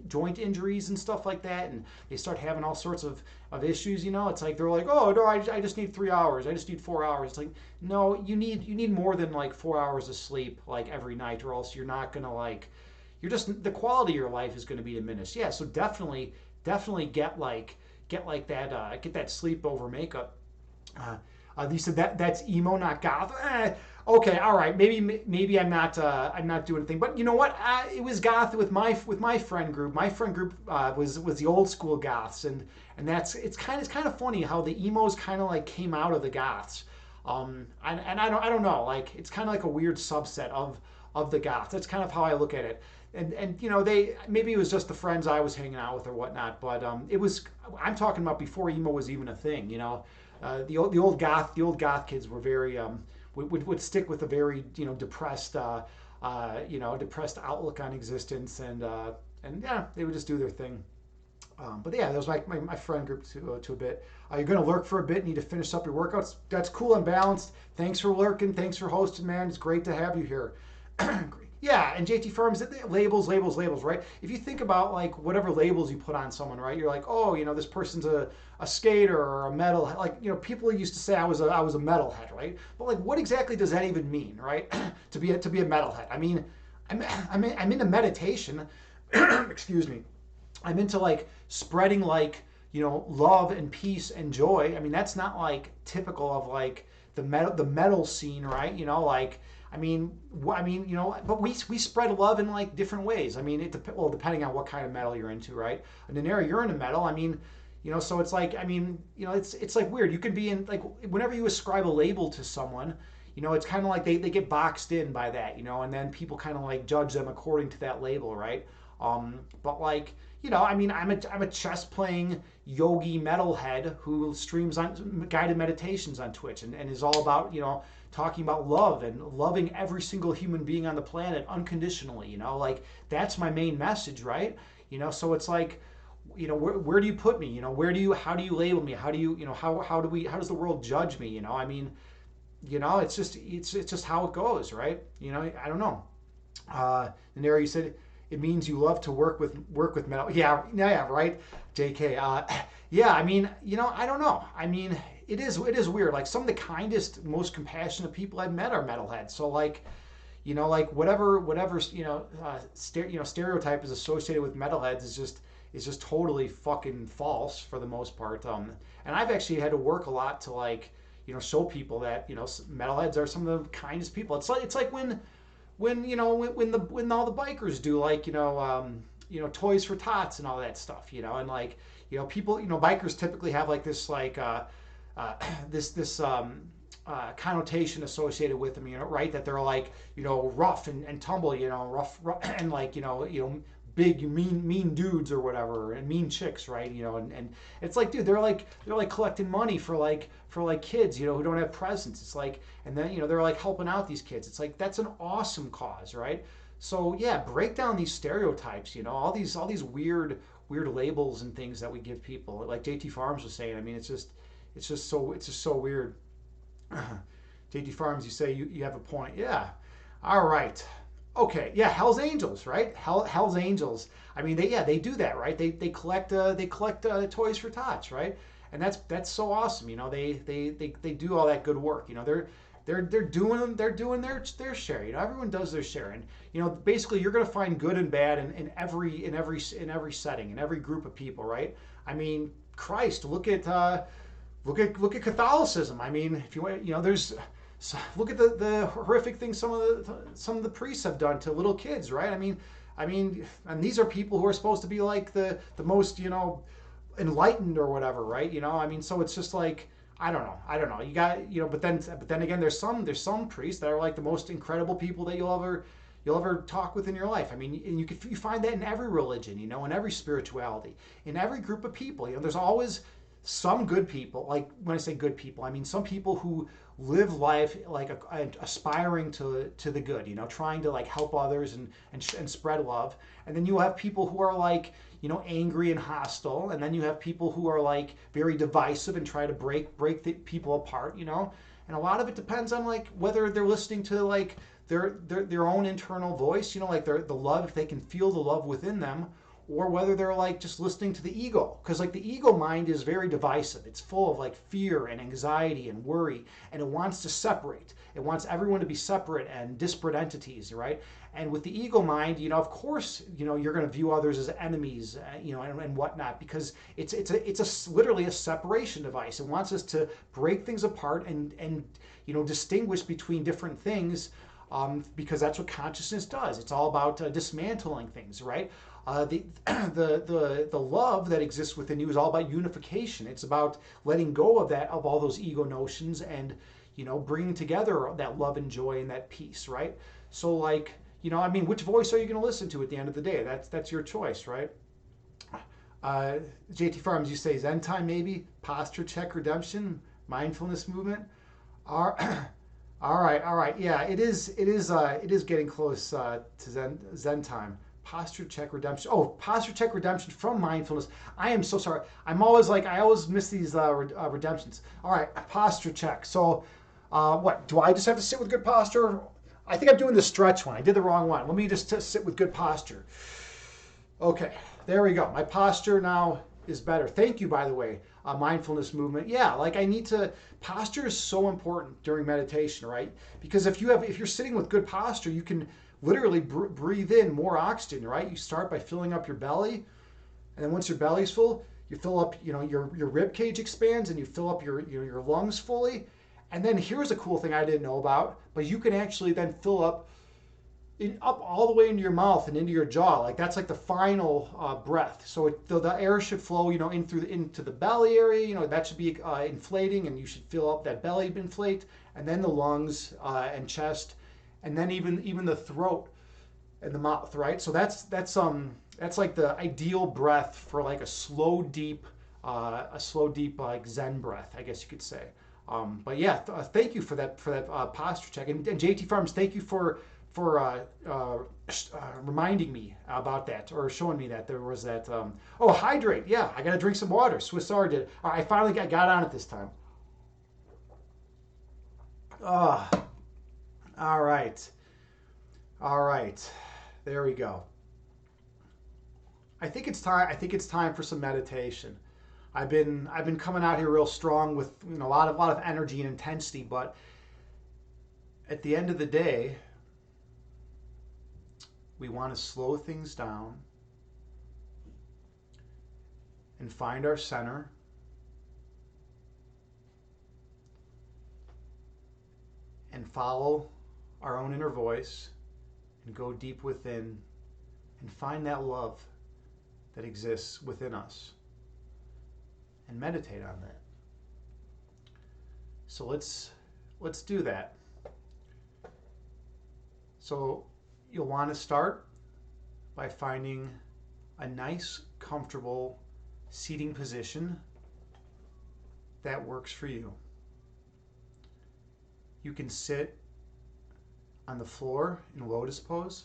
[SPEAKER 1] joint injuries and stuff like that, and they start having all sorts of issues. It's like they're like, oh no, I just need 3 hours. I just need 4 hours. It's like no, you need more than like 4 hours of sleep like every night, or else you're not gonna like. The quality of your life is going to be diminished. Yeah, so definitely get that sleep over makeup. You said that's emo, not goth. Okay, all right. Maybe I'm not doing anything. But you know what? It was goth with my friend group. My friend group was the old school goths, and it's kind of funny how the emos kind of like came out of the goths. And I don't know. Like it's kind of like a weird subset of the goths. That's kind of how I look at it. And they maybe it was just the friends I was hanging out with or whatnot, but it was. I'm talking about before emo was even a thing. The old goth kids were very would stick with a very depressed depressed outlook on existence, and yeah, they would just do their thing. But yeah, that was like my friend group to a bit. You're going to lurk for a bit, need to finish up your workouts. That's cool and balanced. Thanks for lurking. Thanks for hosting, man. It's great to have you here. Yeah, and JT Firms, labels, right? If you think about like whatever labels you put on someone, right? You're like, oh, this person's a skater or a metal. Like, people used to say I was a metalhead, right? But like, what exactly does that even mean, right? to be a metalhead. I mean, I'm into meditation. Excuse me. I'm into like spreading like love and peace and joy. I mean, that's not like typical of like the metal scene, right? But we spread love in like different ways. I mean, depending on what kind of metal you're into, right? And Nanera, you're into metal. I mean, so it's like, it's like weird. You could be in like whenever you ascribe a label to someone, it's kind of like they get boxed in by that, and then people kind of like judge them according to that label, right? But like, I'm a chess playing yogi metalhead who streams on guided meditations on Twitch and is all about, talking about love and loving every single human being on the planet unconditionally, like that's my main message, right? So it's like, where do you put me? How do you label me? How do you, how does the world judge me? It's just how it goes, right? I don't know. Nanera, you said it means you love to work with metal. Yeah, right. JK. Yeah, I don't know. It is weird. Like some of the kindest, most compassionate people I've met are metalheads. So like, like whatever stereotype is associated with metalheads is just totally fucking false for the most part. And I've actually had to work a lot to like show people that metalheads are some of the kindest people. It's like when all the bikers do like toys for tots and all that stuff, and like people, bikers typically have like this like uh, this connotation associated with them, right? That they're like, rough and tumble, rough and like, big mean dudes or whatever, and mean chicks, right? And it's like, dude, they're like collecting money for kids, who don't have presents. It's like, and then they're like helping out these kids. It's like that's an awesome cause, right? So yeah, break down these stereotypes, all these weird labels and things that we give people. Like JT Farms was saying, I mean, it's just so weird. JT Farms, you say you have a point. Yeah. All right. Okay. Yeah. Hell's Angels, right? Hell's Angels. I mean, they do that, right? They collect toys for tots, right? And that's so awesome. They do all that good work. They're doing their share. Everyone does their share, and basically you're going to find good and bad in every setting, in every group of people, right? I mean, Christ, look at Catholicism. I mean, if there's look at the horrific things some of the priests have done to little kids, right? I mean, and these are people who are supposed to be like the most enlightened or whatever, right? I mean, so it's just like I don't know. You got but then again, there's some priests that are like the most incredible people that you'll ever talk with in your life. I mean, and you find that in every religion, in every spirituality, in every group of people. There's always some good people. Like when I say good people, I mean some people who live life like aspiring to the good, trying to like help others and spread love. And then you have people who are like angry and hostile, and then you have people who are like very divisive and try to break the people apart. And a lot of it depends on like whether they're listening to like their own internal voice, like the love, if they can feel the love within them, or whether they're like just listening to the ego, because like the ego mind is very divisive. It's full of like fear and anxiety and worry, and it wants to separate. It wants everyone to be separate and disparate entities, right? And with the ego mind, of course, you're going to view others as enemies, and whatnot, because it's literally a separation device. It wants us to break things apart and distinguish between different things, because that's what consciousness does. It's all about dismantling things, right? The love that exists within you is all about unification. It's about letting go of all those ego notions, and bringing together that love and joy and that peace, right? So like I mean, which voice are you going to listen to at the end of the day? That's your choice, right? JT Farms, you say Zen time, maybe posture check redemption, mindfulness movement. All right. Yeah, it is getting close to Zen time. Posture check redemption. Oh, posture check redemption from mindfulness. I am so sorry. I always miss these redemptions. All right, posture check. So, what do I just have to sit with good posture? I think I'm doing the stretch one. I did the wrong one. Let me just sit with good posture. Okay, there we go. My posture now is better. Thank you, by the way. Mindfulness movement. Yeah, like posture is so important during meditation, right? Because if you're sitting with good posture, you can literally breathe in more oxygen, right? You start by filling up your belly, and then once your belly's full, you fill up, your rib cage expands, and you fill up your lungs fully. And then here's a cool thing I didn't know about, but you can actually then fill up all the way into your mouth and into your jaw. Like that's like the final breath. So the air should flow, into the belly area. That should be inflating, and you should fill up that belly inflate, and then the lungs and chest, and then even the throat and the mouth, right? So that's like the ideal breath for like a slow deep like Zen breath, I guess you could say. But yeah, thank you for that posture check, and JT Farms, thank you for reminding me about that, or showing me that there was that. Hydrate. Yeah, I gotta drink some water. Swiss R did. All right, I finally got on it this time. All right. There we go. I think it's time for some meditation. I've been coming out here real strong with a lot of energy and intensity, but at the end of the day, we want to slow things down and find our center. And follow our own inner voice and go deep within and find that love that exists within us and meditate on that. So let's do that. So you'll want to start by finding a nice, comfortable seating position that works for you. You can sit on the floor in lotus pose.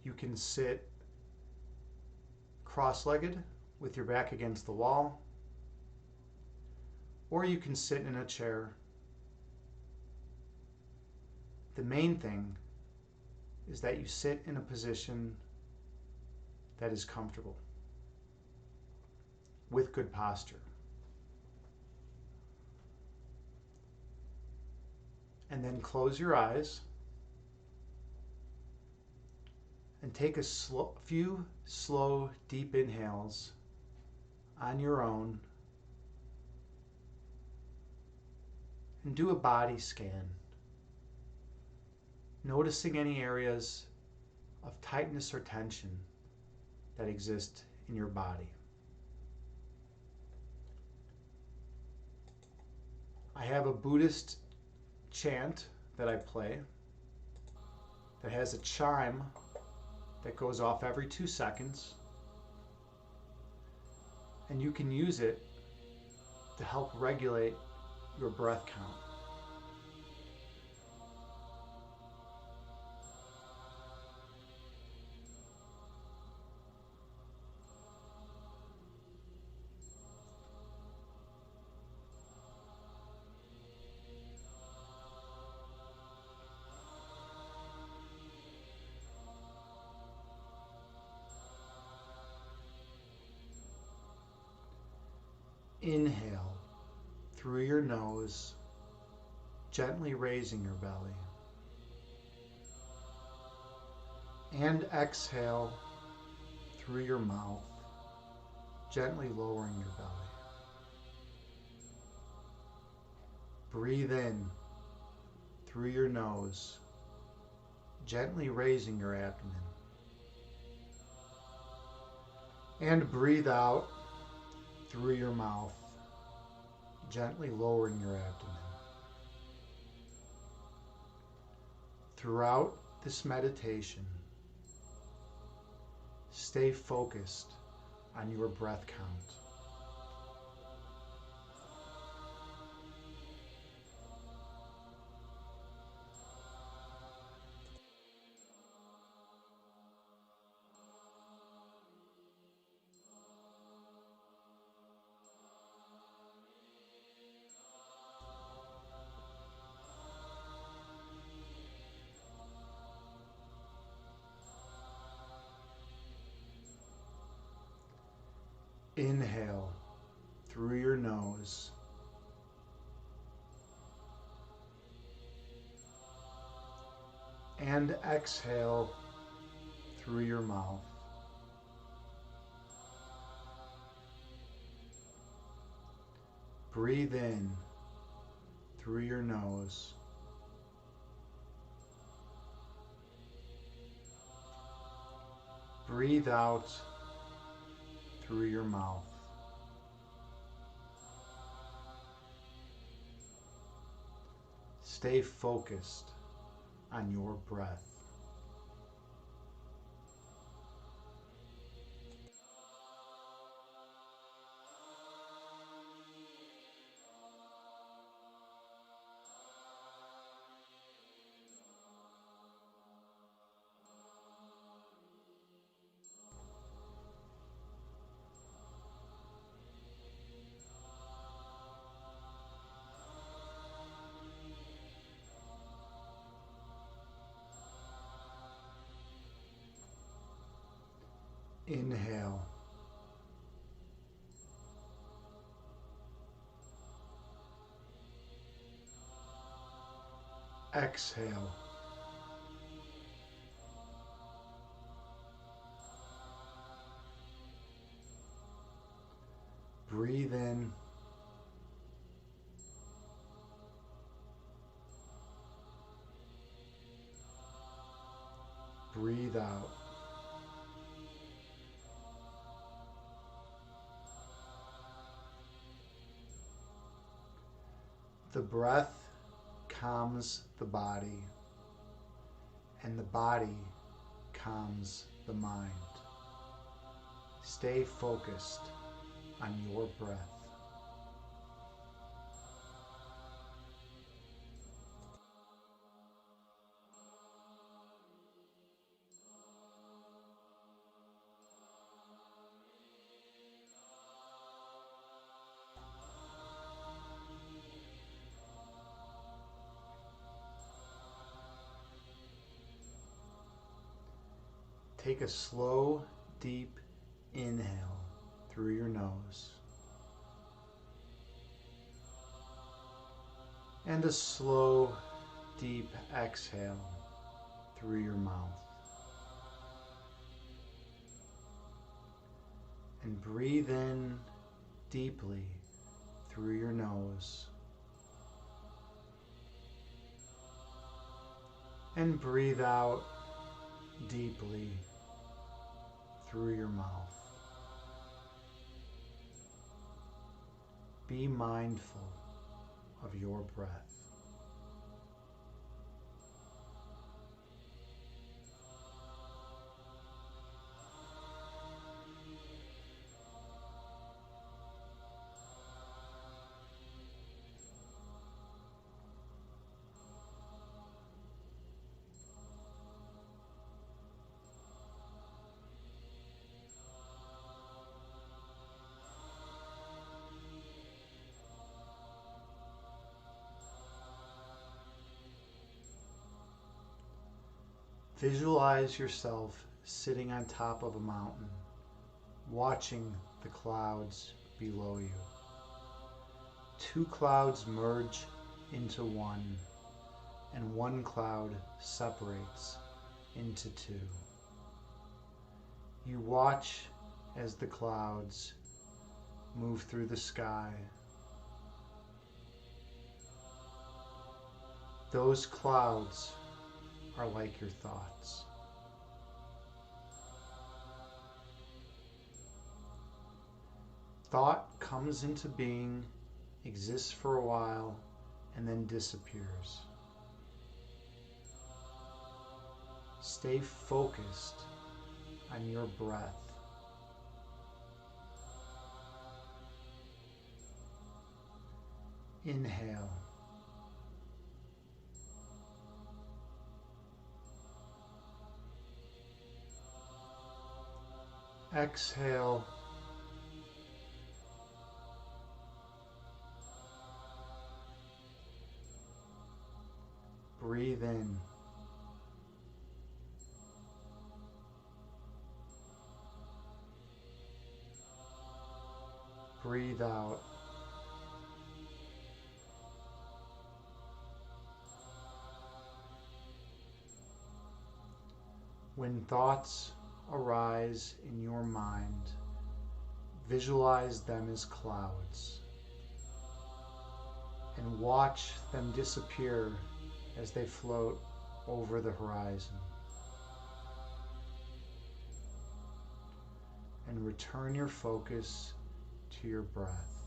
[SPEAKER 1] You can sit cross-legged with your back against the wall, or you can sit in a chair. The main thing is that you sit in a position that is comfortable with good posture. And then close your eyes and take a few slow, deep inhales on your own and do a body scan, noticing any areas of tightness or tension that exist in your body. I have a Buddhist chant that I play that has a chime that goes off every 2 seconds, and you can use it to help regulate your breath count. Inhale through your nose, gently raising your belly. And exhale through your mouth, gently lowering your belly. Breathe in through your nose, gently raising your abdomen. And breathe out through your mouth, gently lowering your abdomen. Throughout this meditation, stay focused on your breath count. Inhale through your nose. And exhale through your mouth. Breathe in through your nose. Breathe out through your mouth. Stay focused on your breath. Inhale. Exhale. breathe in. Breathe out. The breath calms the body, and the body calms the mind. Stay focused on your breath. Take a slow, deep inhale through your nose and a slow, deep exhale through your mouth. And breathe in deeply through your nose and breathe out deeply through your mouth. Be mindful of your breath. Visualize yourself sitting on top of a mountain, watching the clouds below you. Two clouds merge into one, and one cloud separates into two. You watch as the clouds move through the sky. Those clouds are like your thoughts. Thought comes into being, exists for a while, and then disappears. Stay focused on your breath. Inhale. Exhale. Breathe in. Breathe out. When thoughts arise in your mind, visualize them as clouds and watch them disappear as they float over the horizon. And return your focus to your breath.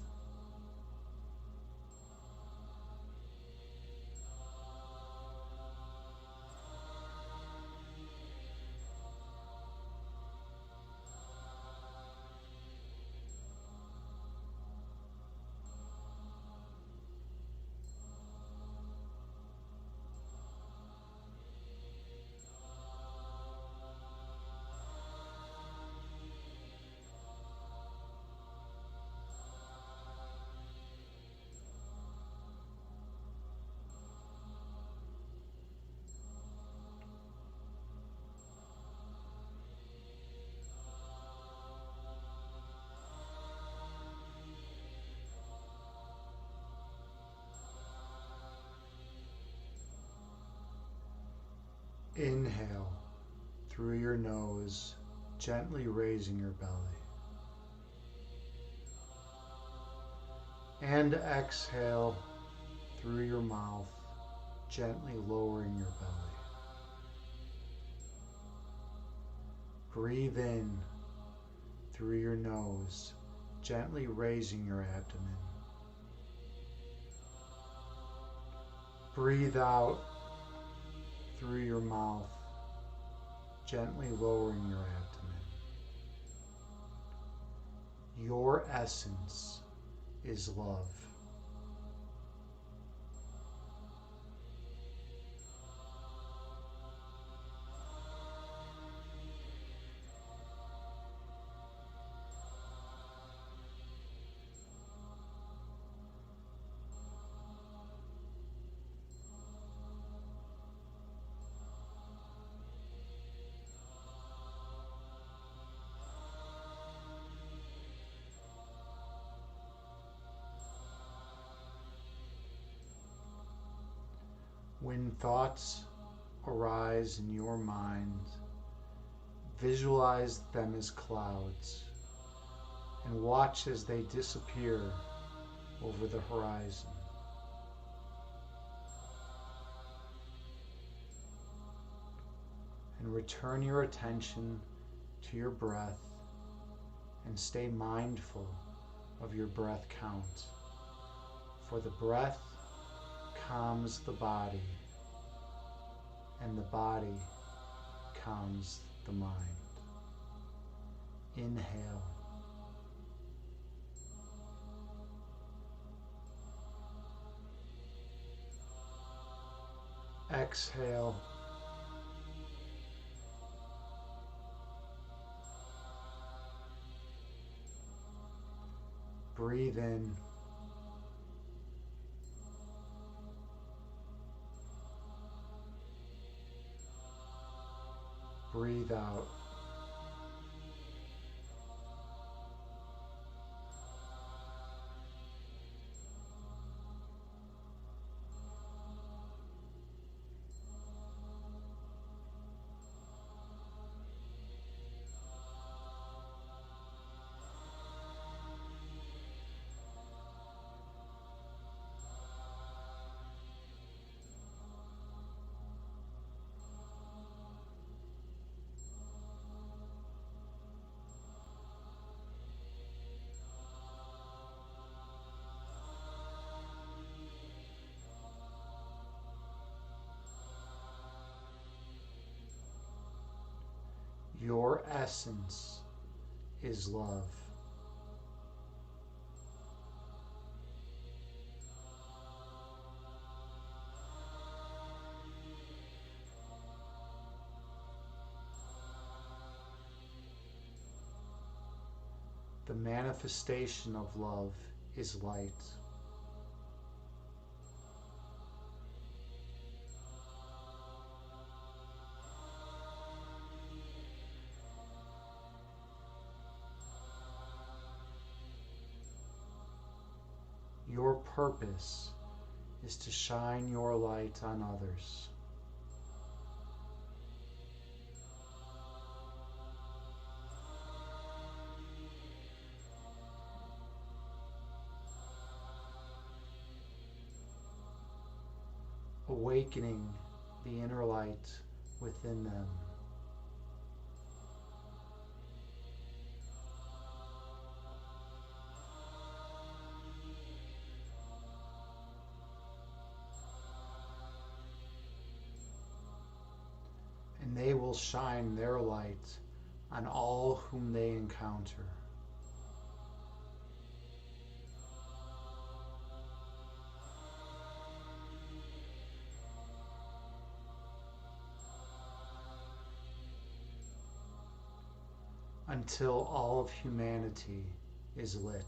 [SPEAKER 1] Inhale through your nose, gently raising your belly. And exhale through your mouth, gently lowering your belly. Breathe in through your nose, gently raising your abdomen. Breathe out through your mouth, gently lowering your abdomen. Your essence is love. When thoughts arise in your mind, visualize them as clouds and watch as they disappear over the horizon. And return your attention to your breath and stay mindful of your breath count. For the breath calms the body, and the body calms the mind. Inhale. Exhale. Breathe in. Breathe out. Your essence is love. The manifestation of love is light. Your purpose is to shine your light on others. Awakening the inner light within them. And they will shine their light on all whom they encounter. Until all of humanity is lit.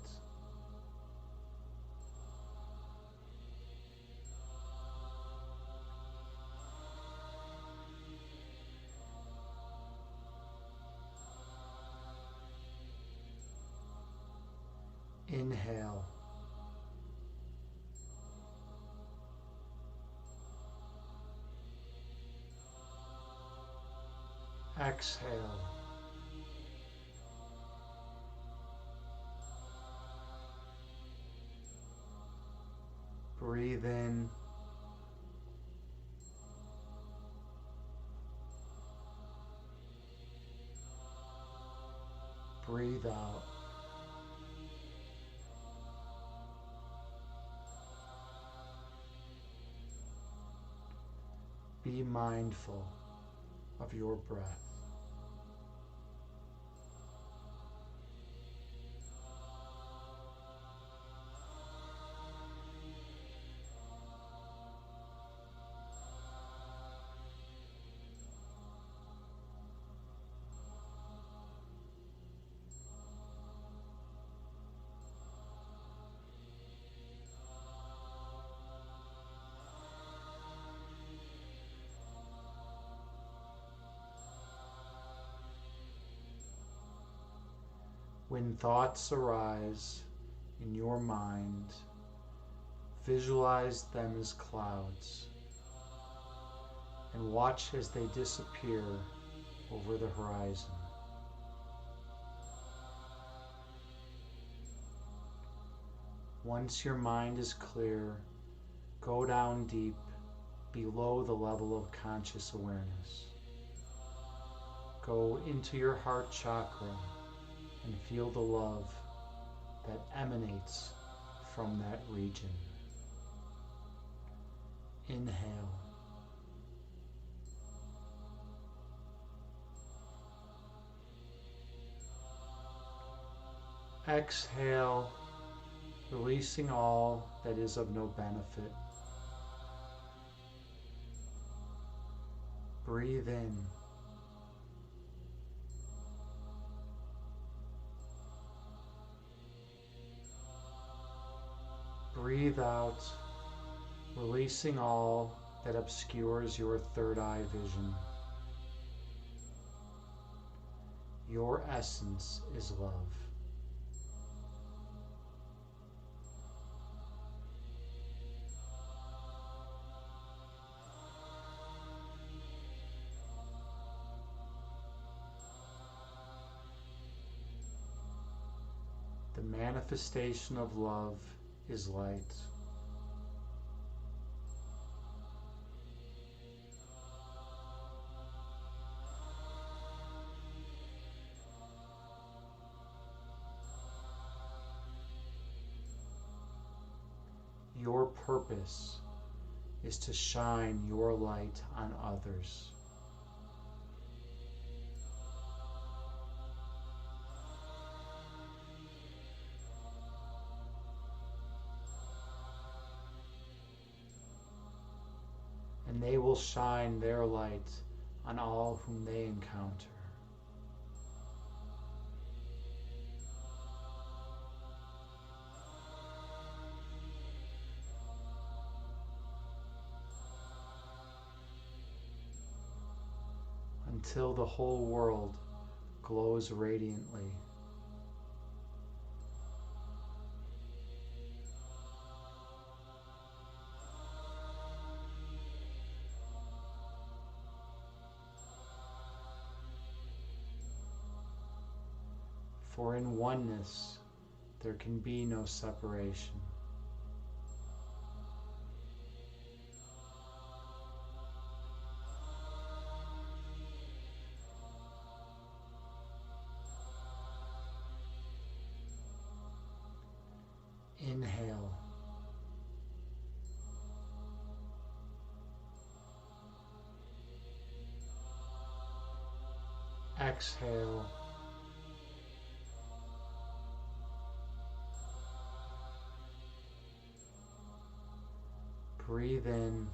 [SPEAKER 1] Inhale. Exhale. Breathe in. Breathe out. Be mindful of your breath. When thoughts arise in your mind, visualize them as clouds and watch as they disappear over the horizon. Once your mind is clear, go down deep below the level of conscious awareness. Go into your heart chakra and feel the love that emanates from that region. Inhale. Exhale, releasing all that is of no benefit. Breathe in. Breathe out, releasing all that obscures your third eye vision. Your essence is love. The manifestation of love is light. Your purpose is to shine your light on others. And they will shine their light on all whom they encounter. Until the whole world glows radiantly. For in oneness, there can be no separation. Inhale. Exhale. Breathe in.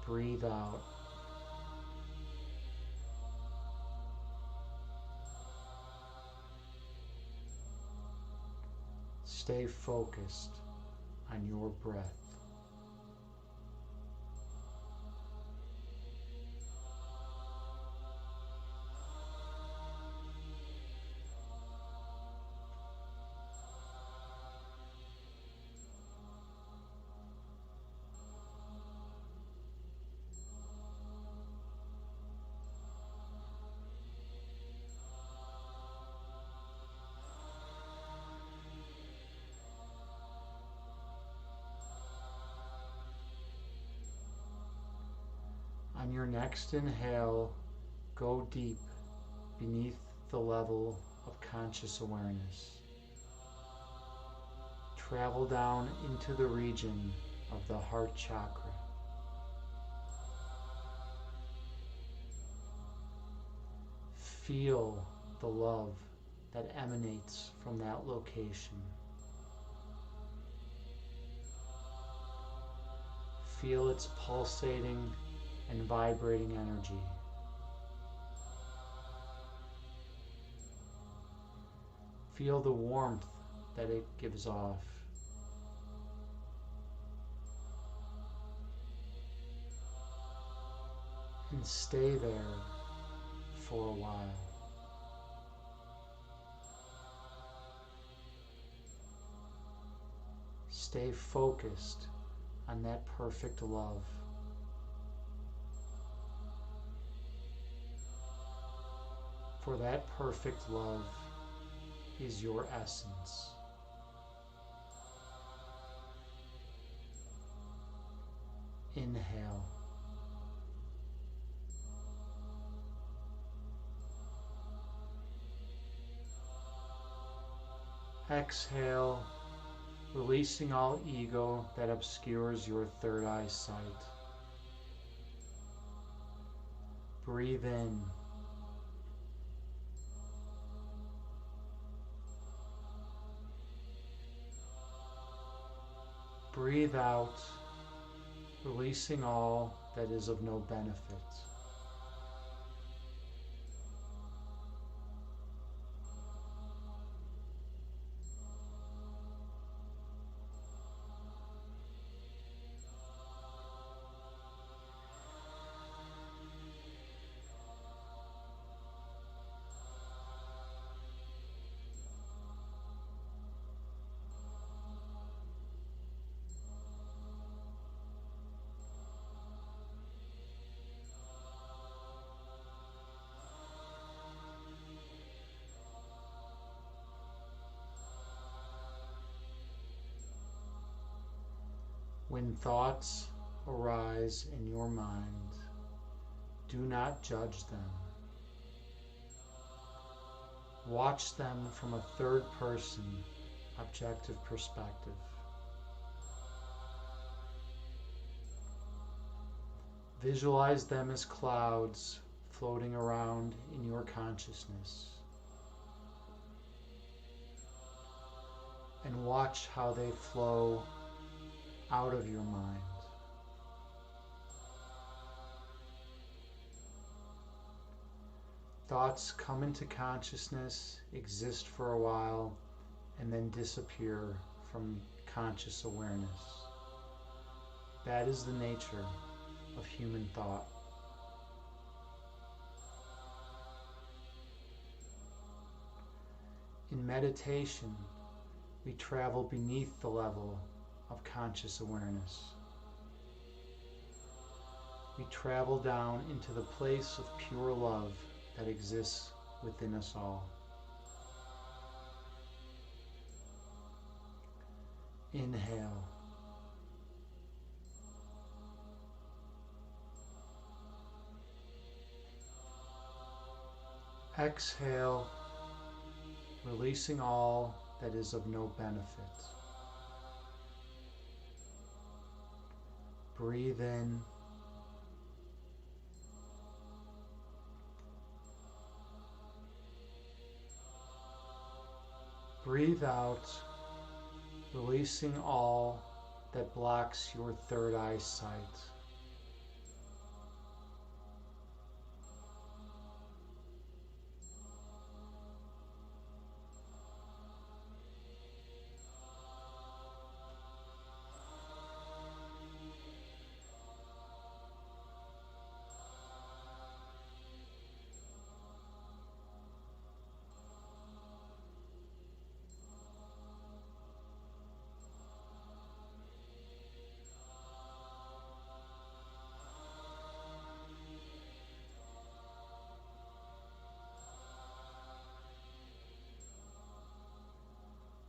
[SPEAKER 1] Breathe out. Stay focused on your breath. On your next inhale, go deep beneath the level of conscious awareness. Travel down into the region of the heart chakra. Feel the love that emanates from that location. Feel its pulsating and vibrating energy. Feel the warmth that it gives off. And stay there for a while. Stay focused on that perfect love. For that perfect love is your essence. Inhale. Exhale, releasing all ego that obscures your third eye sight. Breathe in. Breathe out, releasing all that is of no benefit. When thoughts arise in your mind, do not judge them. Watch them from a third person, objective perspective. Visualize them as clouds floating around in your consciousness. And watch how they flow out of your mind. Thoughts come into consciousness, exist for a while, and then disappear from conscious awareness. That is the nature of human thought. In meditation, we travel beneath the level of conscious awareness. We travel down into the place of pure love that exists within us all. Inhale. Exhale, releasing all that is of no benefit. Breathe in. Breathe out, releasing all that blocks your third eye sight.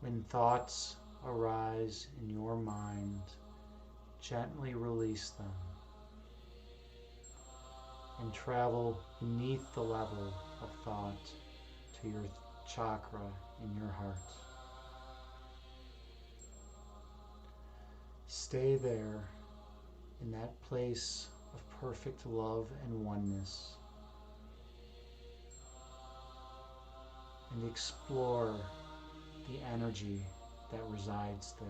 [SPEAKER 1] When thoughts arise in your mind, gently release them. and travel beneath the level of thought to your chakra in your heart. Stay there in that place of perfect love and oneness, and explore the energy that resides there.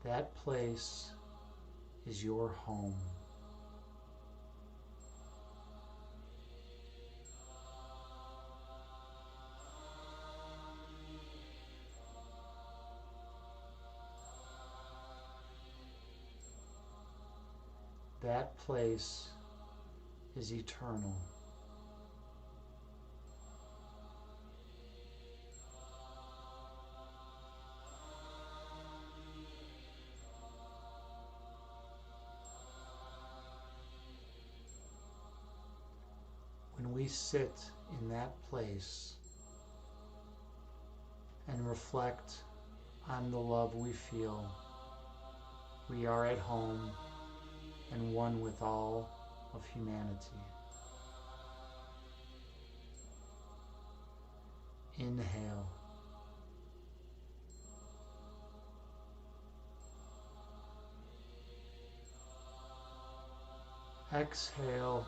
[SPEAKER 1] That place is your home. That place is eternal. When we sit in that place and reflect on the love we feel, we are at home and one with all of humanity. Inhale. Exhale,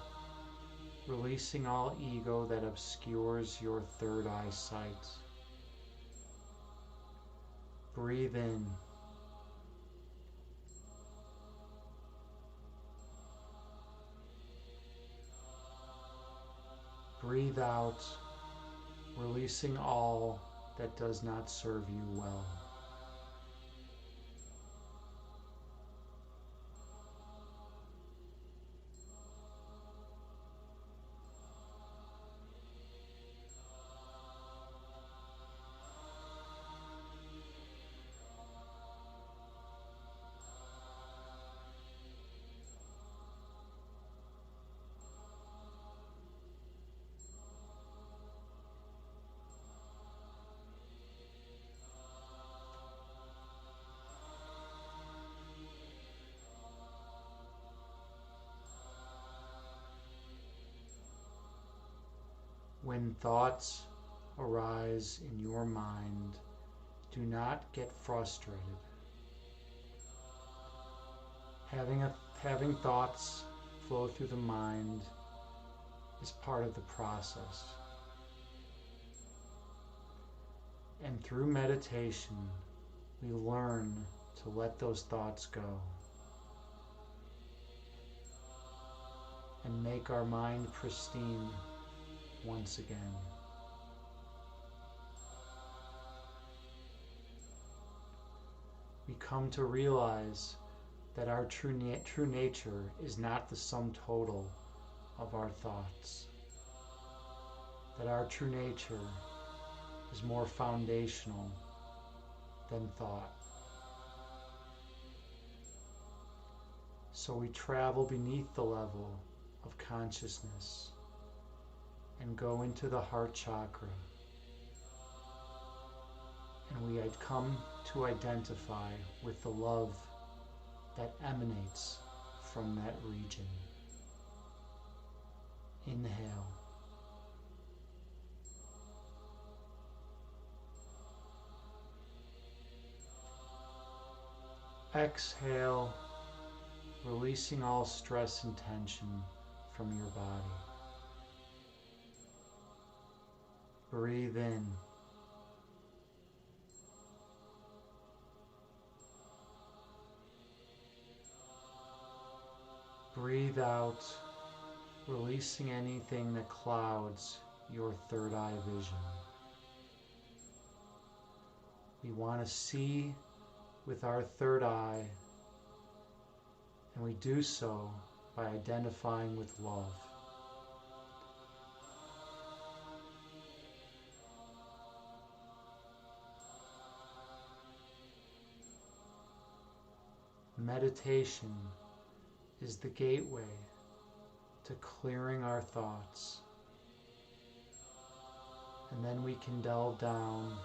[SPEAKER 1] releasing all ego that obscures your third eye sight. Breathe in. Breathe out, releasing all that does not serve you well. When thoughts arise in your mind, do not get frustrated. Having thoughts flow through the mind is part of the process. And through meditation, we learn to let those thoughts go and make our mind pristine once again. We come to realize that our true nature is not the sum total of our thoughts. That our true nature is more foundational than thought. So we travel beneath the level of consciousness and go into the heart chakra. And we had come to identify with the love that emanates from that region. Inhale. Exhale, releasing all stress and tension from your body. Breathe in. Breathe out, releasing anything that clouds your third eye vision. We want to see with our third eye, and we do so by identifying with love. Meditation is the gateway to clearing our thoughts, and then we can delve down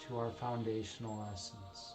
[SPEAKER 1] to our foundational essence.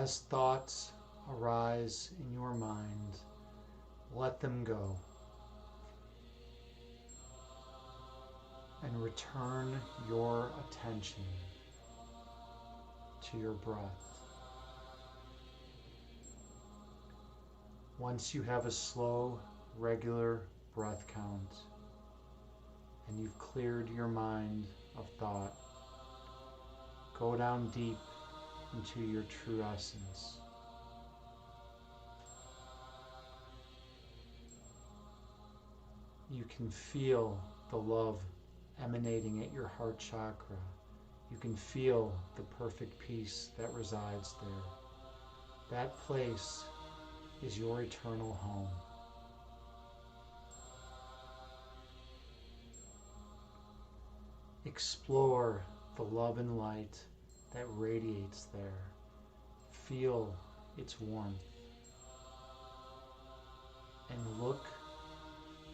[SPEAKER 1] As thoughts arise in your mind, let them go and return your attention to your breath. Once you have a slow, regular breath count and you've cleared your mind of thought, go down deep into your true essence. You can feel the love emanating at your heart chakra. You can feel the perfect peace that resides there. That place is your eternal home. Explore the love and light that radiates there. Feel its warmth. And look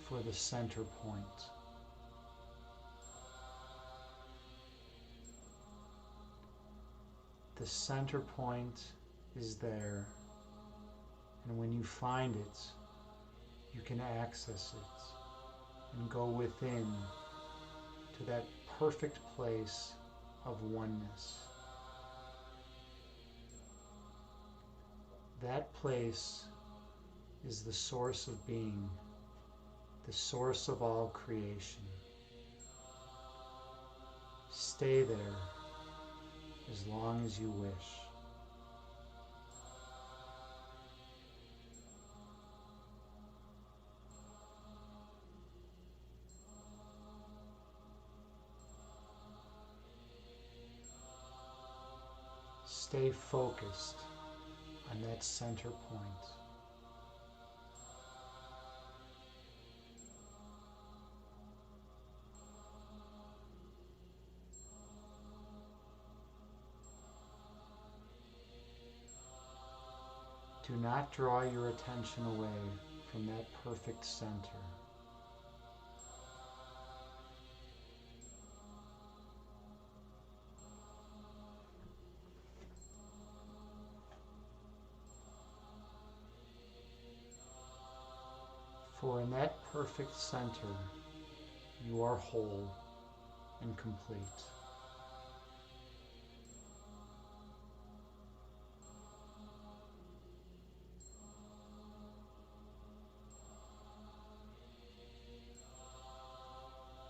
[SPEAKER 1] for the center point. The center point is there, and when you find it, you can access it and go within to that perfect place of oneness. That place is the source of being, the source of all creation. Stay there as long as you wish. Stay focused on that center point. Do not draw your attention away from that perfect center. For in that perfect center, you are whole and complete.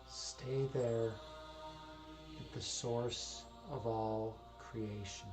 [SPEAKER 1] Stay there at the source of all creation.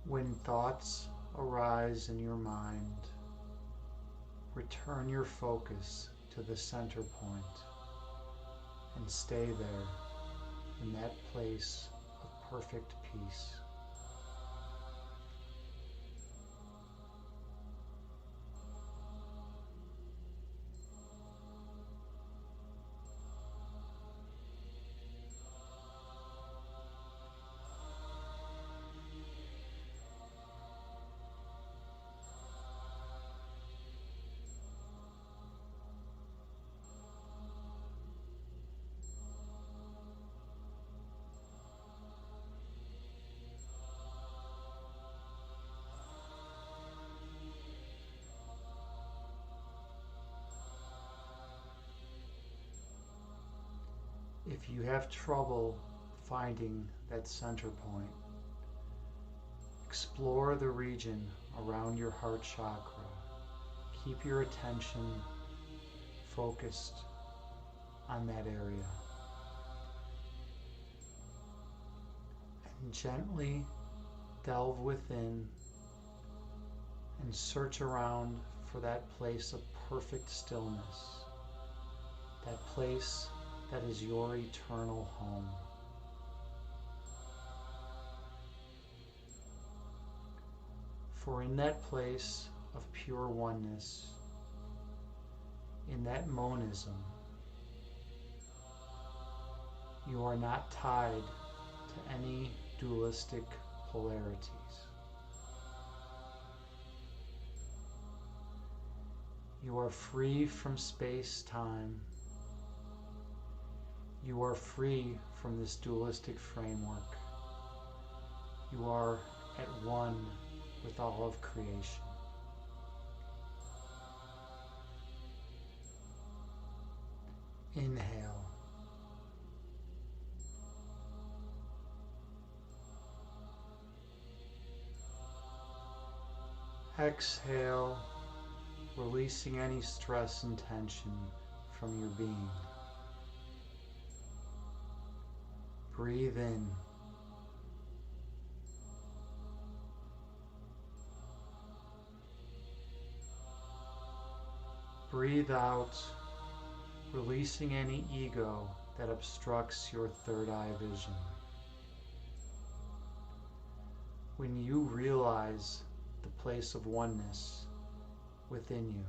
[SPEAKER 1] When thoughts arise in your mind, return your focus to the center point and stay there in that place of perfect peace. If you have trouble finding that center point, explore the region around your heart chakra. Keep your attention focused on that area. And gently delve within and search around for that place of perfect stillness, that place that is your eternal home. For in that place of pure oneness, in that monism, you are not tied to any dualistic polarities. You are free from space-time. You are free from this dualistic framework. You are at one with all of creation. Inhale. Exhale, releasing any stress and tension from your being. Breathe in. Breathe out, releasing any ego that obstructs your third eye vision. When you realize the place of oneness within you,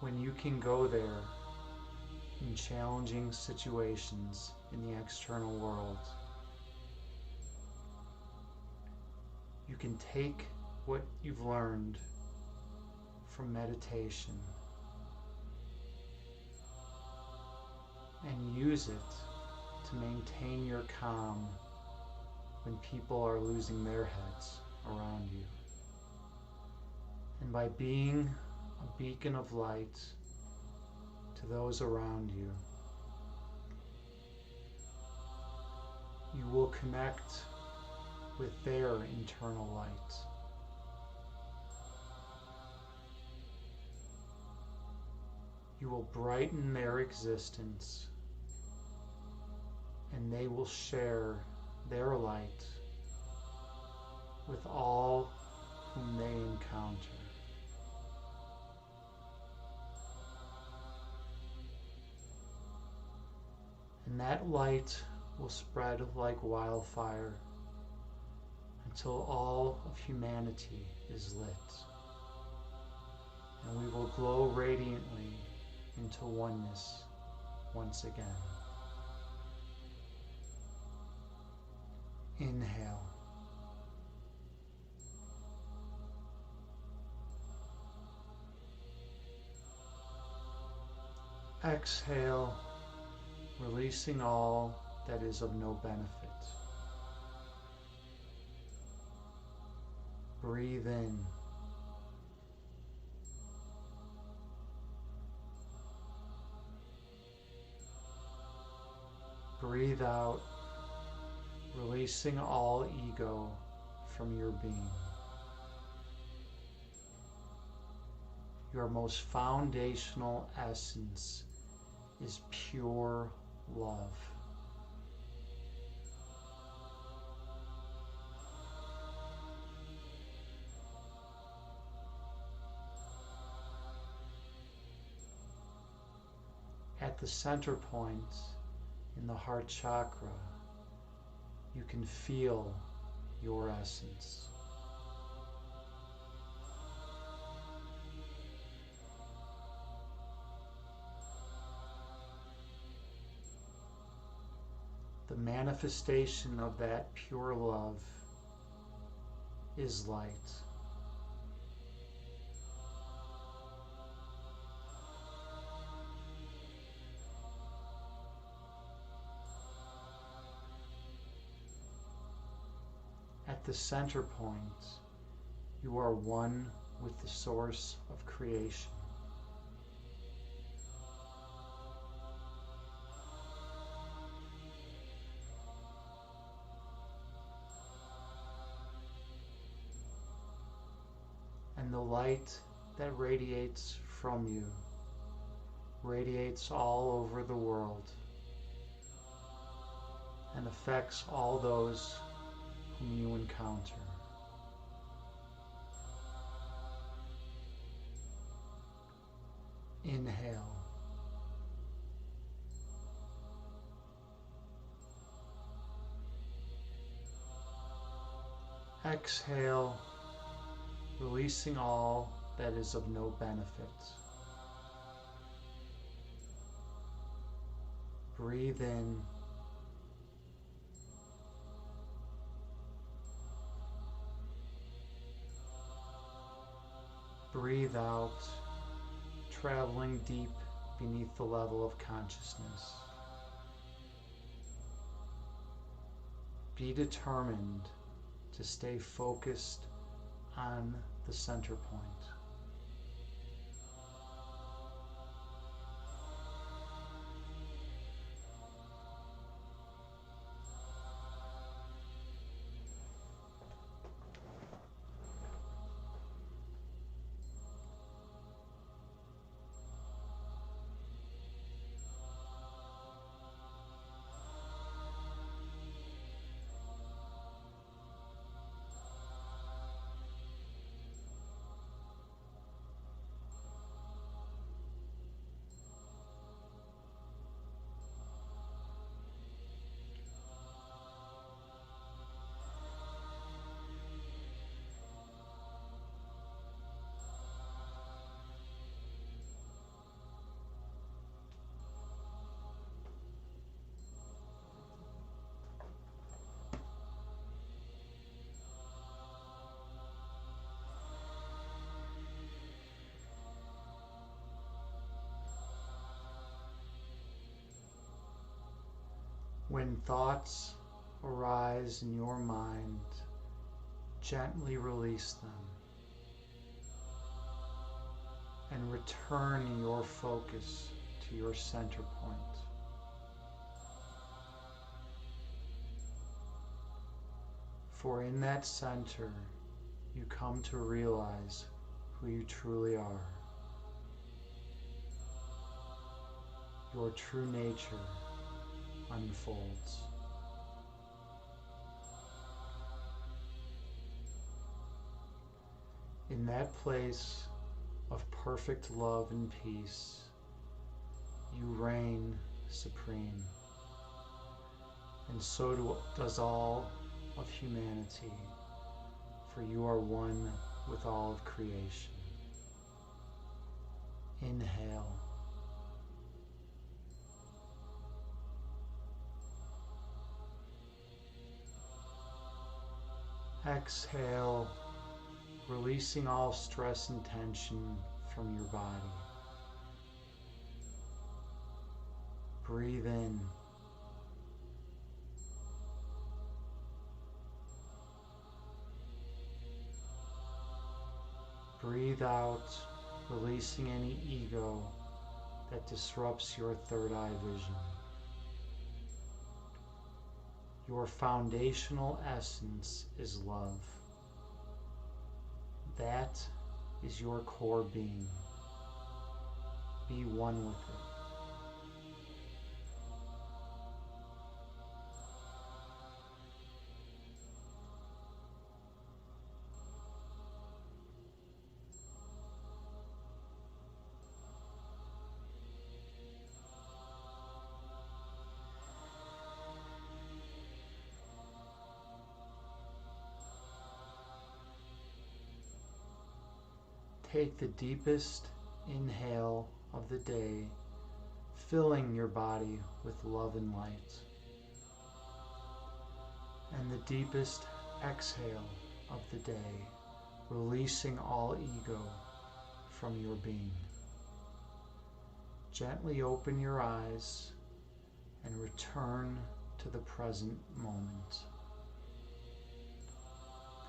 [SPEAKER 1] when you can go there in challenging situations in the external world, you can take what you've learned from meditation and use it to maintain your calm when people are losing their heads around you. And by being a beacon of light to those around you, you will connect with their internal light. You will brighten their existence, and they will share their light with all whom they encounter. And that light will spread like wildfire until all of humanity is lit. And we will glow radiantly into oneness once again. Inhale. Exhale, releasing all that is of no benefit. Breathe in. Breathe out, releasing all ego from your being. Your most foundational essence is pure love. At the center point in the heart chakra, you can feel your essence. The manifestation of that pure love is light. At the center point, you are one with the source of creation. the light that radiates from you radiates all over the world and affects all those whom you encounter. Inhale. Exhale, releasing all that is of no benefit. Breathe in. Breathe out, traveling deep beneath the level of consciousness. Be determined to stay focused on the center point. When thoughts arise in your mind, gently release them and return your focus to your center point. For in that center, you come to realize who you truly are. Your true nature unfolds. In that place of perfect love and peace, you reign supreme, and so does all of humanity, for you are one with all of creation. Inhale. Exhale, releasing all stress and tension from your body. Breathe in. Breathe out, releasing any ego that disrupts your third eye vision. Your foundational essence is love. That is your core being. Be one with it. Take the deepest inhale of the day, filling your body with love and light. And the deepest exhale of the day, releasing all ego from your being. Gently open your eyes and return to the present moment,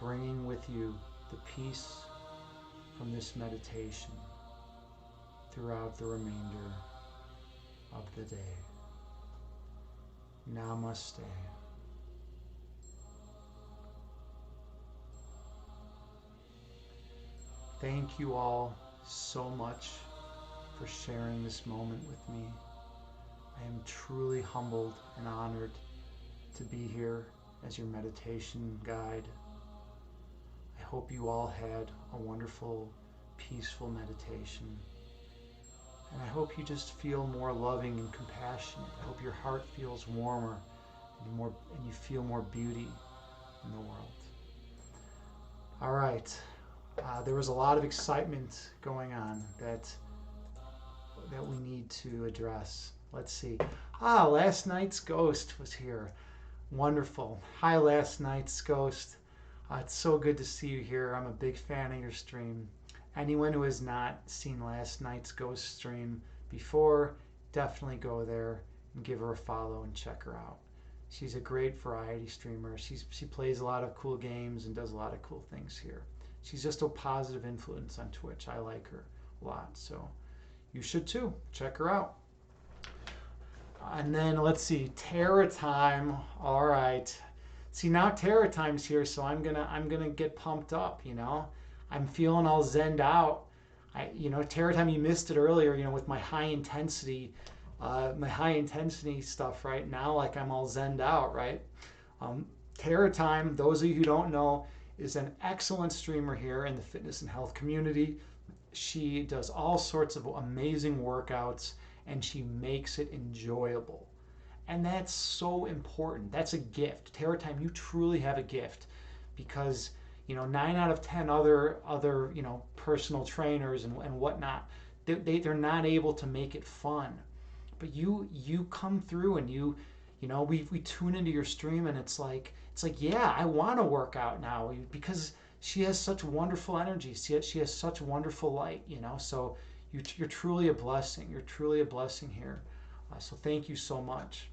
[SPEAKER 1] bringing with you the peace from this meditation throughout the remainder of the day. Namaste. Thank you all so much for sharing this moment with me. I am truly humbled and honored to be here as your meditation guide. I hope you all had a wonderful, peaceful meditation. And I hope you just feel more loving and compassionate. I hope your heart feels warmer and you feel more beauty in the world. All right. There was a lot of excitement going on that we need to address. Let's see. Last night's ghost was here. Wonderful. Hi, last night's ghost. It's so good to see you here. I'm a big fan of your stream. Anyone who has not seen last night's ghost stream before, definitely go there and give her a follow and check her out. She's a great variety streamer. She plays a lot of cool games and does a lot of cool things here. She's just a positive influence on Twitch. I like her a lot, so you should too. Check her out. And then let's see, Terra time. All right. See, now Terra time's here, so I'm gonna get pumped up. I'm feeling all zenned out. Terra time, you missed it earlier. With my high intensity stuff right now. Like I'm all zenned out, right? Terra time. Those of you who don't know, is an excellent streamer here in the fitness and health community. She does all sorts of amazing workouts and she makes it enjoyable. And that's so important. That's a gift. Terra time, you truly have a gift because 9 out of 10 other personal trainers and whatnot, they're not able to make it fun. But you come through and we tune into your stream and it's like yeah, I want to work out now because she has such wonderful energy. She has such wonderful light, so you're truly a blessing. You're truly a blessing here. So thank you so much.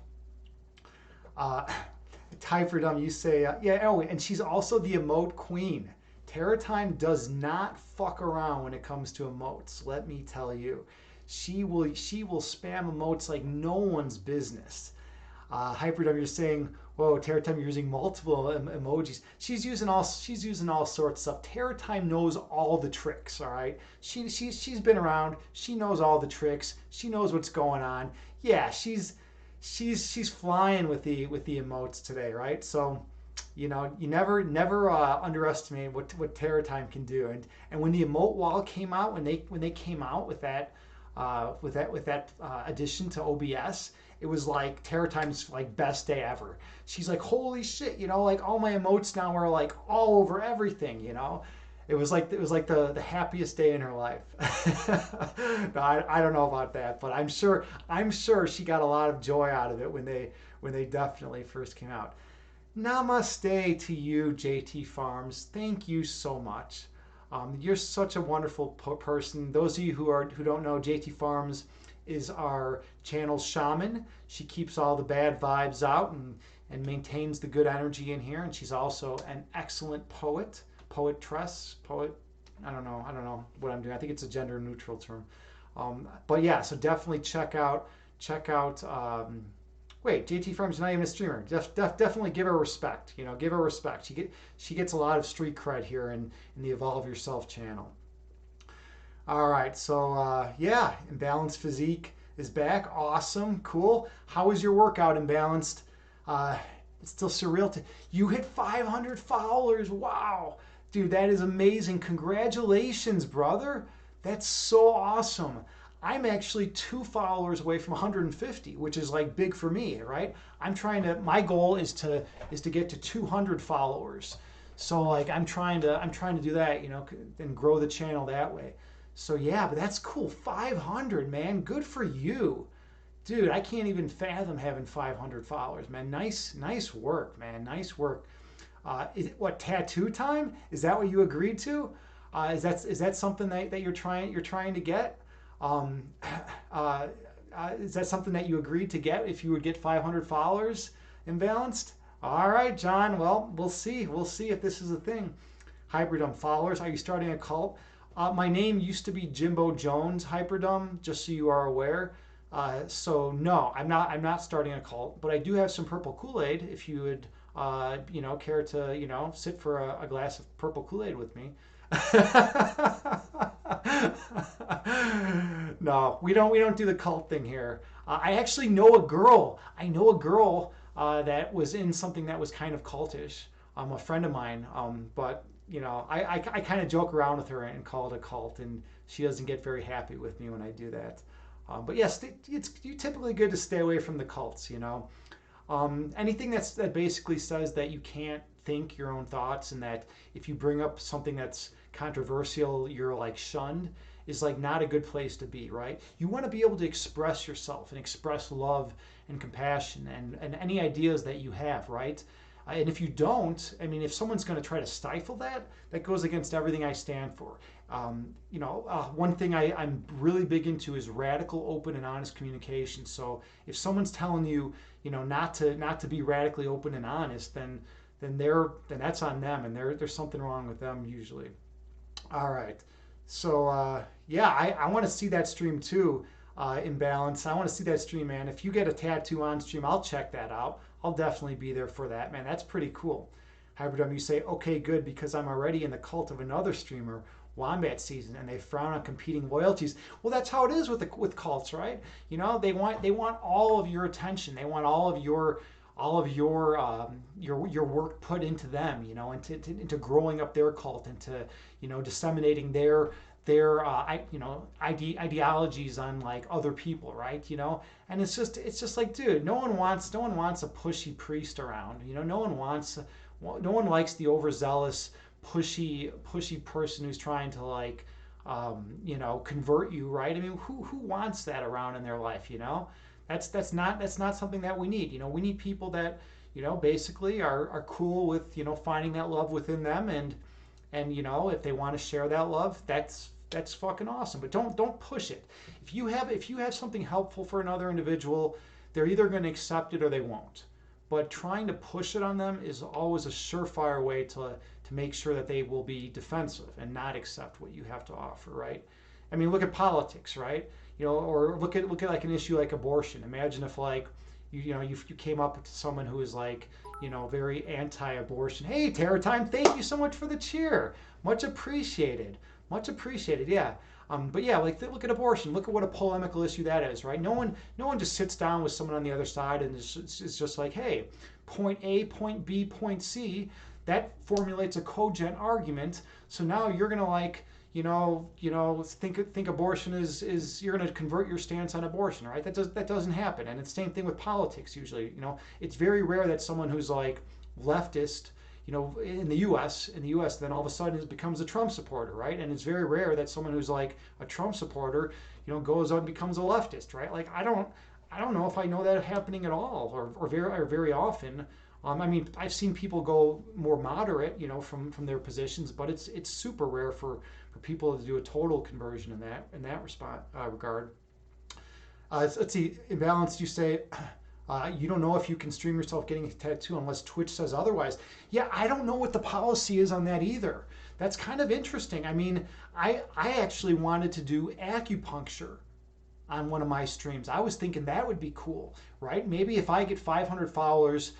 [SPEAKER 1] Typherdom, you say, yeah, and she's also the emote queen. Terra time does not fuck around when it comes to emotes, let me tell you. She will spam emotes like no one's business. Hyperdom, you're saying, whoa, Terra time, you're using multiple emojis. She's using all sorts of stuff. Terra time knows all the tricks, all right? She's been around. She knows all the tricks. She knows what's going on. Yeah, she's flying with the emotes today, right? So, you never underestimate what Terra time can do. And when the emote wall came out, when they came out with that addition to OBS, it was like Terra time's like best day ever. She's like, holy shit, like all my emotes now are like all over everything, It was like the happiest day in her life. No, I don't know about that, but I'm sure she got a lot of joy out of it when they definitely first came out. Namaste to you, JT Farms. Thank you so much. You're such a wonderful person. Those of you who don't know, JT Farms is our channel shaman. She keeps all the bad vibes out and maintains the good energy in here. And she's also an excellent poetress. I don't know what I'm doing. I think it's a gender neutral term. But yeah, so definitely check out. Wait, JT Farms is not even a streamer. Definitely give her respect. Give her respect. She gets a lot of street cred here in the Evolve Yourself channel. All right, so yeah, Imbalanced Physique is back. Awesome, cool. How was your workout, Imbalanced? It's still surreal. You hit 500 followers. Wow, dude, that is amazing. Congratulations, brother. That's so awesome. I'm actually 2 followers away from 150, which is like big for me, right? My goal is to get to 200 followers. So like I'm trying to do that, and grow the channel that way. So yeah, but that's cool. 500, man. Good for you. Dude, I can't even fathom having 500 followers, man. Nice work, man. Nice work. What, tattoo time? Is that what you agreed to? Is that something that you're trying to get? Is that something that you agreed to get if you would get 500 followers imbalanced? All right, John. Well, we'll see. We'll see if this is a thing. Hyperdom followers. Are you starting a cult? My name used to be Jimbo Jones, Hyperdom, just so you are aware. So no, I'm not starting a cult, but I do have some purple Kool-Aid if you would, care to, sit for a glass of purple Kool-Aid with me. no, we don't do the cult thing here. I actually know a girl. I know a girl that was in something that was kind of cultish. A friend of mine. But I kind of joke around with her and call it a cult, and she doesn't get very happy with me when I do that. But yes, it's typically good to stay away from the cults. Anything that basically says that you can't think your own thoughts, and that if you bring up something that's controversial, you're like shunned, is like not a good place to be, right? You want to be able to express yourself and express love and compassion and any ideas that you have, right? And if you don't, I mean, if someone's going to try to stifle that, that goes against everything I stand for. One thing I'm really big into is radical, open, and honest communication. So if someone's telling you, not to be radically open and honest, then that's on them, and there's something wrong with them usually. All right. So yeah, I want to see that stream too. In balance, I want to see that stream, man. If you get a tattoo on stream, I'll check that out. I'll definitely be there for that, man. That's pretty cool. Hybrid you say, okay, good, because I'm already in the cult of another streamer, Wombat Season, and they frown on competing loyalties. Well, that's how it is with cults, right? They want all of your attention. They want all of your work put into them, into growing up their cult, into disseminating their ideologies on like other people, right? And it's just like, dude, no one wants a pushy priest around. No one likes the overzealous pushy person who's trying to like convert you, right? I mean, who wants that around in their life? That's not something that we need. We need people that basically are cool with finding that love within them, and if they want to share that love, that's fucking awesome. But don't push it. If you have something helpful for another individual, they're either going to accept it or they won't. But trying to push it on them is always a surefire way to make sure that they will be defensive and not accept what you have to offer, right? I mean, look at politics, right? Or look at like an issue like abortion. Imagine if like you came up to someone who is like very anti-abortion. Hey, Terror Time, thank you so much for the cheer. Much appreciated. Much appreciated. Yeah. But yeah, like look at abortion. Look at what a polemical issue that is, right? No one just sits down with someone on the other side and it's just like, hey, point A, point B, point C. That formulates a cogent argument. So now you're gonna like think abortion is you're going to convert your stance on abortion, right? That doesn't happen. And it's the same thing with politics usually. It's very rare that someone who's like leftist, in the U.S., then all of a sudden it becomes a Trump supporter, right? And it's very rare that someone who's like a Trump supporter, goes out and becomes a leftist, right? Like I don't know if I know that happening at all, or very often. I mean, I've seen people go more moderate, from their positions, but it's super rare for people to do a total conversion in that regard. Let's see, Imbalanced, you say you don't know if you can stream yourself getting a tattoo unless Twitch says otherwise. Yeah, I don't know what the policy is on that either. That's kind of interesting. I mean, I actually wanted to do acupuncture on one of my streams. I was thinking that would be cool, right? Maybe if I get 500 followers.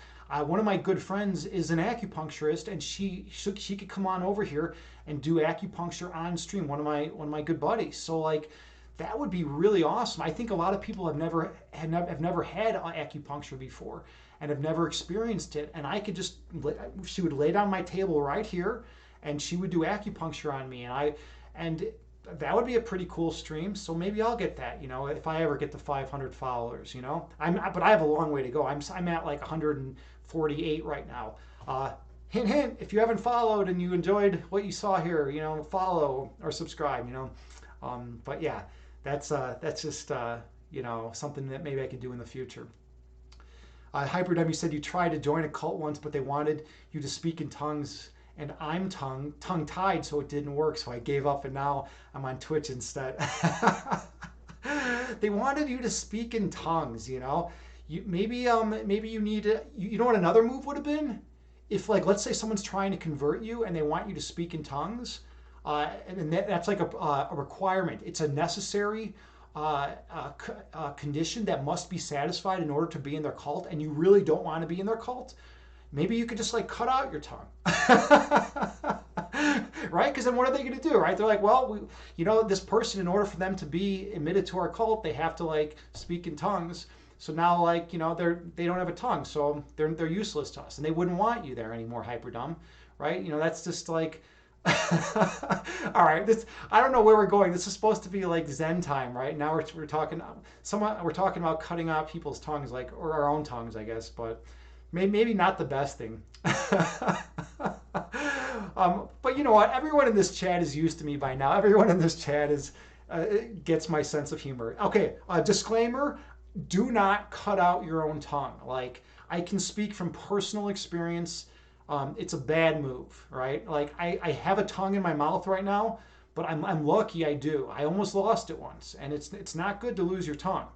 [SPEAKER 1] One of my good friends is an acupuncturist, and she could come on over here and do acupuncture on stream. One of my good buddies. So like, that would be really awesome. I think a lot of people have never had acupuncture before and have never experienced it. And I could she would lay down my table right here, and she would do acupuncture on me, and that would be a pretty cool stream. So maybe I'll get that, if I ever get to 500 followers, but I have a long way to go. I'm at like 148 right now. Hint, hint, if you haven't followed and you enjoyed what you saw here, follow or subscribe, but yeah, that's just, something that maybe I could do in the future. Hyperdem, you said you tried to join a cult once, but they wanted you to speak in tongues, and I'm tongue-tied, so it didn't work. So I gave up, and now I'm on Twitch instead. They wanted you to speak in tongues, maybe you need to, you know what another move would have been? If like, let's say someone's trying to convert you and they want you to speak in tongues, and that's like a requirement. It's a necessary condition that must be satisfied in order to be in their cult, and you really don't want to be in their cult. Maybe you could just like cut out your tongue. Right? Because then what are they going to do, right? They're like, well, this person, in order for them to be admitted to our cult, they have to like speak in tongues. So now, like, they don't have a tongue, so they're useless to us, and they wouldn't want you there anymore, Hyperdumb, right? That's just like, all right. I don't know where we're going. This is supposed to be like Zen time, right? Now we're talking we're talking about cutting out people's tongues, like, or our own tongues, I guess, but maybe not the best thing. But you know what? Everyone in this chat is used to me by now. Everyone in this chat gets my sense of humor. Okay, disclaimer: do not cut out your own tongue. Like, I can speak from personal experience. It's a bad move, right? Like, I have a tongue in my mouth right now, but I'm lucky I do. I almost lost it once, and it's not good to lose your tongue,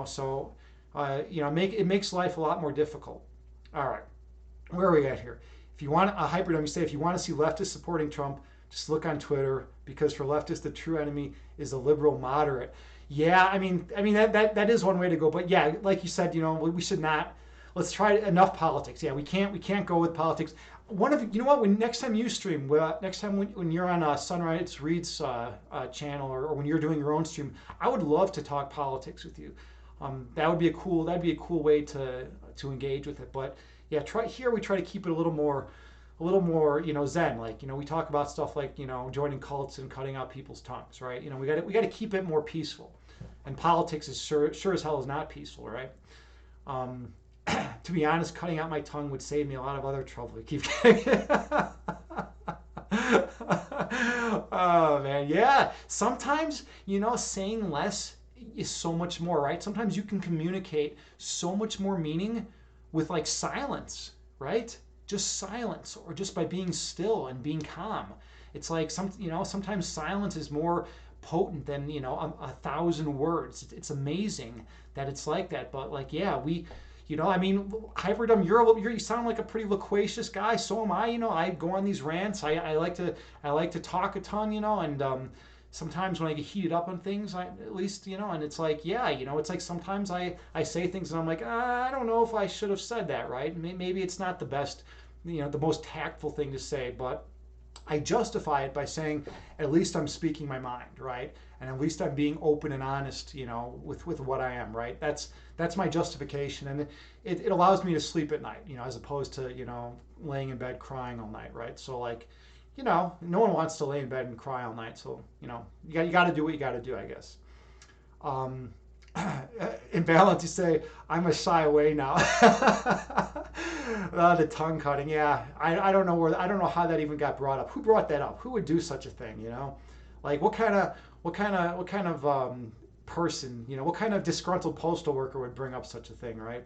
[SPEAKER 1] So, it makes life a lot more difficult. All right, where are we at here? If you want Hyperdome, you say if you want to see leftists supporting Trump, just look on Twitter, because for leftists the true enemy is a liberal moderate. Yeah, I mean that is one way to go, but yeah, like you said, we should not. Let's try enough politics. Yeah, we can't go with politics. When next time you stream, next time when you're on Sunrise Reed's channel, or when you're doing your own stream, I would love to talk politics with you. That'd be a cool way to engage with it. But yeah, we try to keep it a little more Zen. Like, we talk about stuff like, joining cults and cutting out people's tongues, right? We got to keep it more peaceful. And politics is sure as hell is not peaceful, right? To be honest, cutting out my tongue would save me a lot of other trouble. Keep Oh man, yeah. Sometimes, saying less is so much more, right? Sometimes you can communicate so much more meaning with like silence, right? Just silence, or just by being still and being calm. It's like sometimes silence is more potent than a thousand words. It's amazing that it's like that. But like, yeah, Hyperdumb, you sound like a pretty loquacious guy. So am I. I go on these rants. I like to talk a ton. And sometimes when I get heated up on things, at least, and it's like, yeah, it's like sometimes I say things and I'm like, I don't know if I should have said that, right? Maybe it's not the best, the most tactful thing to say, but I justify it by saying, at least I'm speaking my mind, right? And at least I'm being open and honest, with what I am, right? That's my justification, and it allows me to sleep at night, as opposed to laying in bed crying all night, right? So like, no one wants to lay in bed and cry all night, so you got to do what you got to do, I guess. In balance, you say, I must shy away now. The tongue cutting, yeah. I don't know how that even got brought up. Who brought that up? Who would do such a thing? Like what kind of person? What kind of disgruntled postal worker would bring up such a thing, right?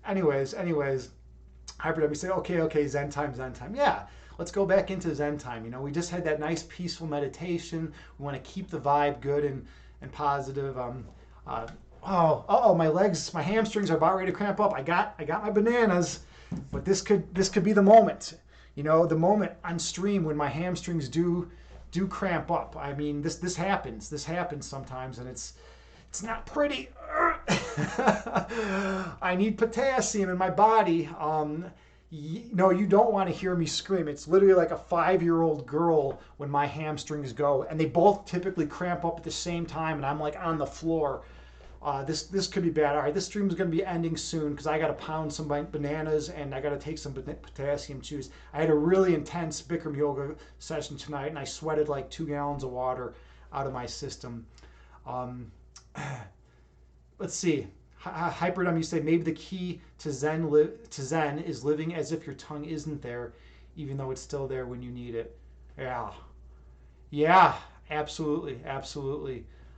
[SPEAKER 1] Anyways, Hyperdub, we say, okay, Zen time. Yeah, let's go back into Zen time. We just had that nice peaceful meditation. We want to keep the vibe good and positive. My hamstrings are about ready to cramp up. I got my bananas, but this could be the moment. The moment on stream when my hamstrings do cramp up. I mean, this happens. This happens sometimes, and it's not pretty. I need potassium in my body. You don't want to hear me scream. It's literally like a 5-year-old girl when my hamstrings go, and they both typically cramp up at the same time, and I'm like on the floor. This could be bad. All right, this stream is going to be ending soon because I got to pound some bananas and I got to take some potassium chews. I had a really intense Bikram yoga session tonight, and I sweated like 2 gallons of water out of my system. Let's see. Hyperdumb, you say maybe the key to Zen is living as if your tongue isn't there, even though it's still there when you need it. Yeah, absolutely.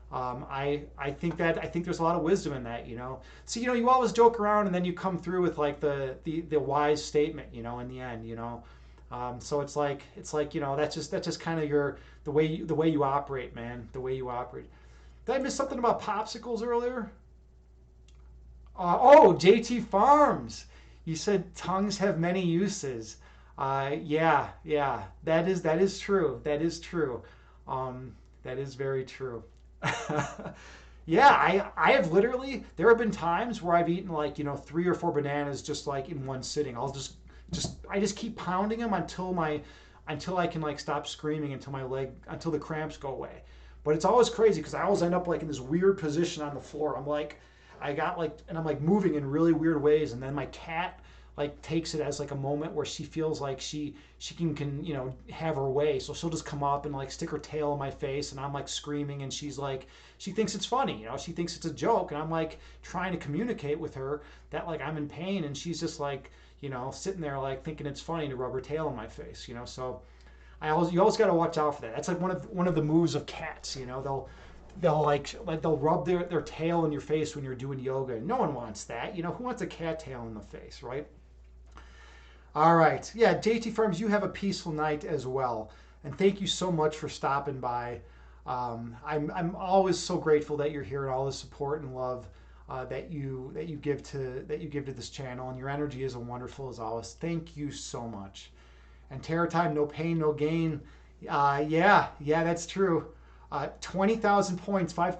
[SPEAKER 1] I think there's a lot of wisdom in that. So you always joke around and then you come through with like the wise statement, in the end. So it's like that's just kind of the way you operate, man. The way you operate. Did I miss something about popsicles earlier? JT Farms. You said tongues have many uses. Yeah, that is true. That is true. That is very true. Yeah, I have literally, there have been times where I've eaten like 3 or 4 bananas just like in one sitting. I just keep pounding them until my until I can like stop screaming until the cramps go away. But it's always crazy because I always end up like in this weird position on the floor. I'm like moving in really weird ways, and then my cat like takes it as like a moment where she feels like she can have her way. So she'll just come up and like stick her tail in my face, and I'm like screaming, and she thinks it's funny, she thinks it's a joke, and I'm like trying to communicate with her that like I'm in pain, and she's just like sitting there like thinking it's funny to rub her tail in my face. So you always got to watch out for that. That's like one of the moves of cats. They'll rub their tail in your face when you're doing yoga. No one wants that. Who wants a cat tail in the face, right? All right. Yeah, JT Farms, you have a peaceful night as well. And thank you so much for stopping by. I'm always so grateful that you're here and all the support and love that you give to this channel, and your energy is wonderful as always. Thank you so much. And Terror Time, no pain, no gain. Yeah, that's true. 20,000 points, five.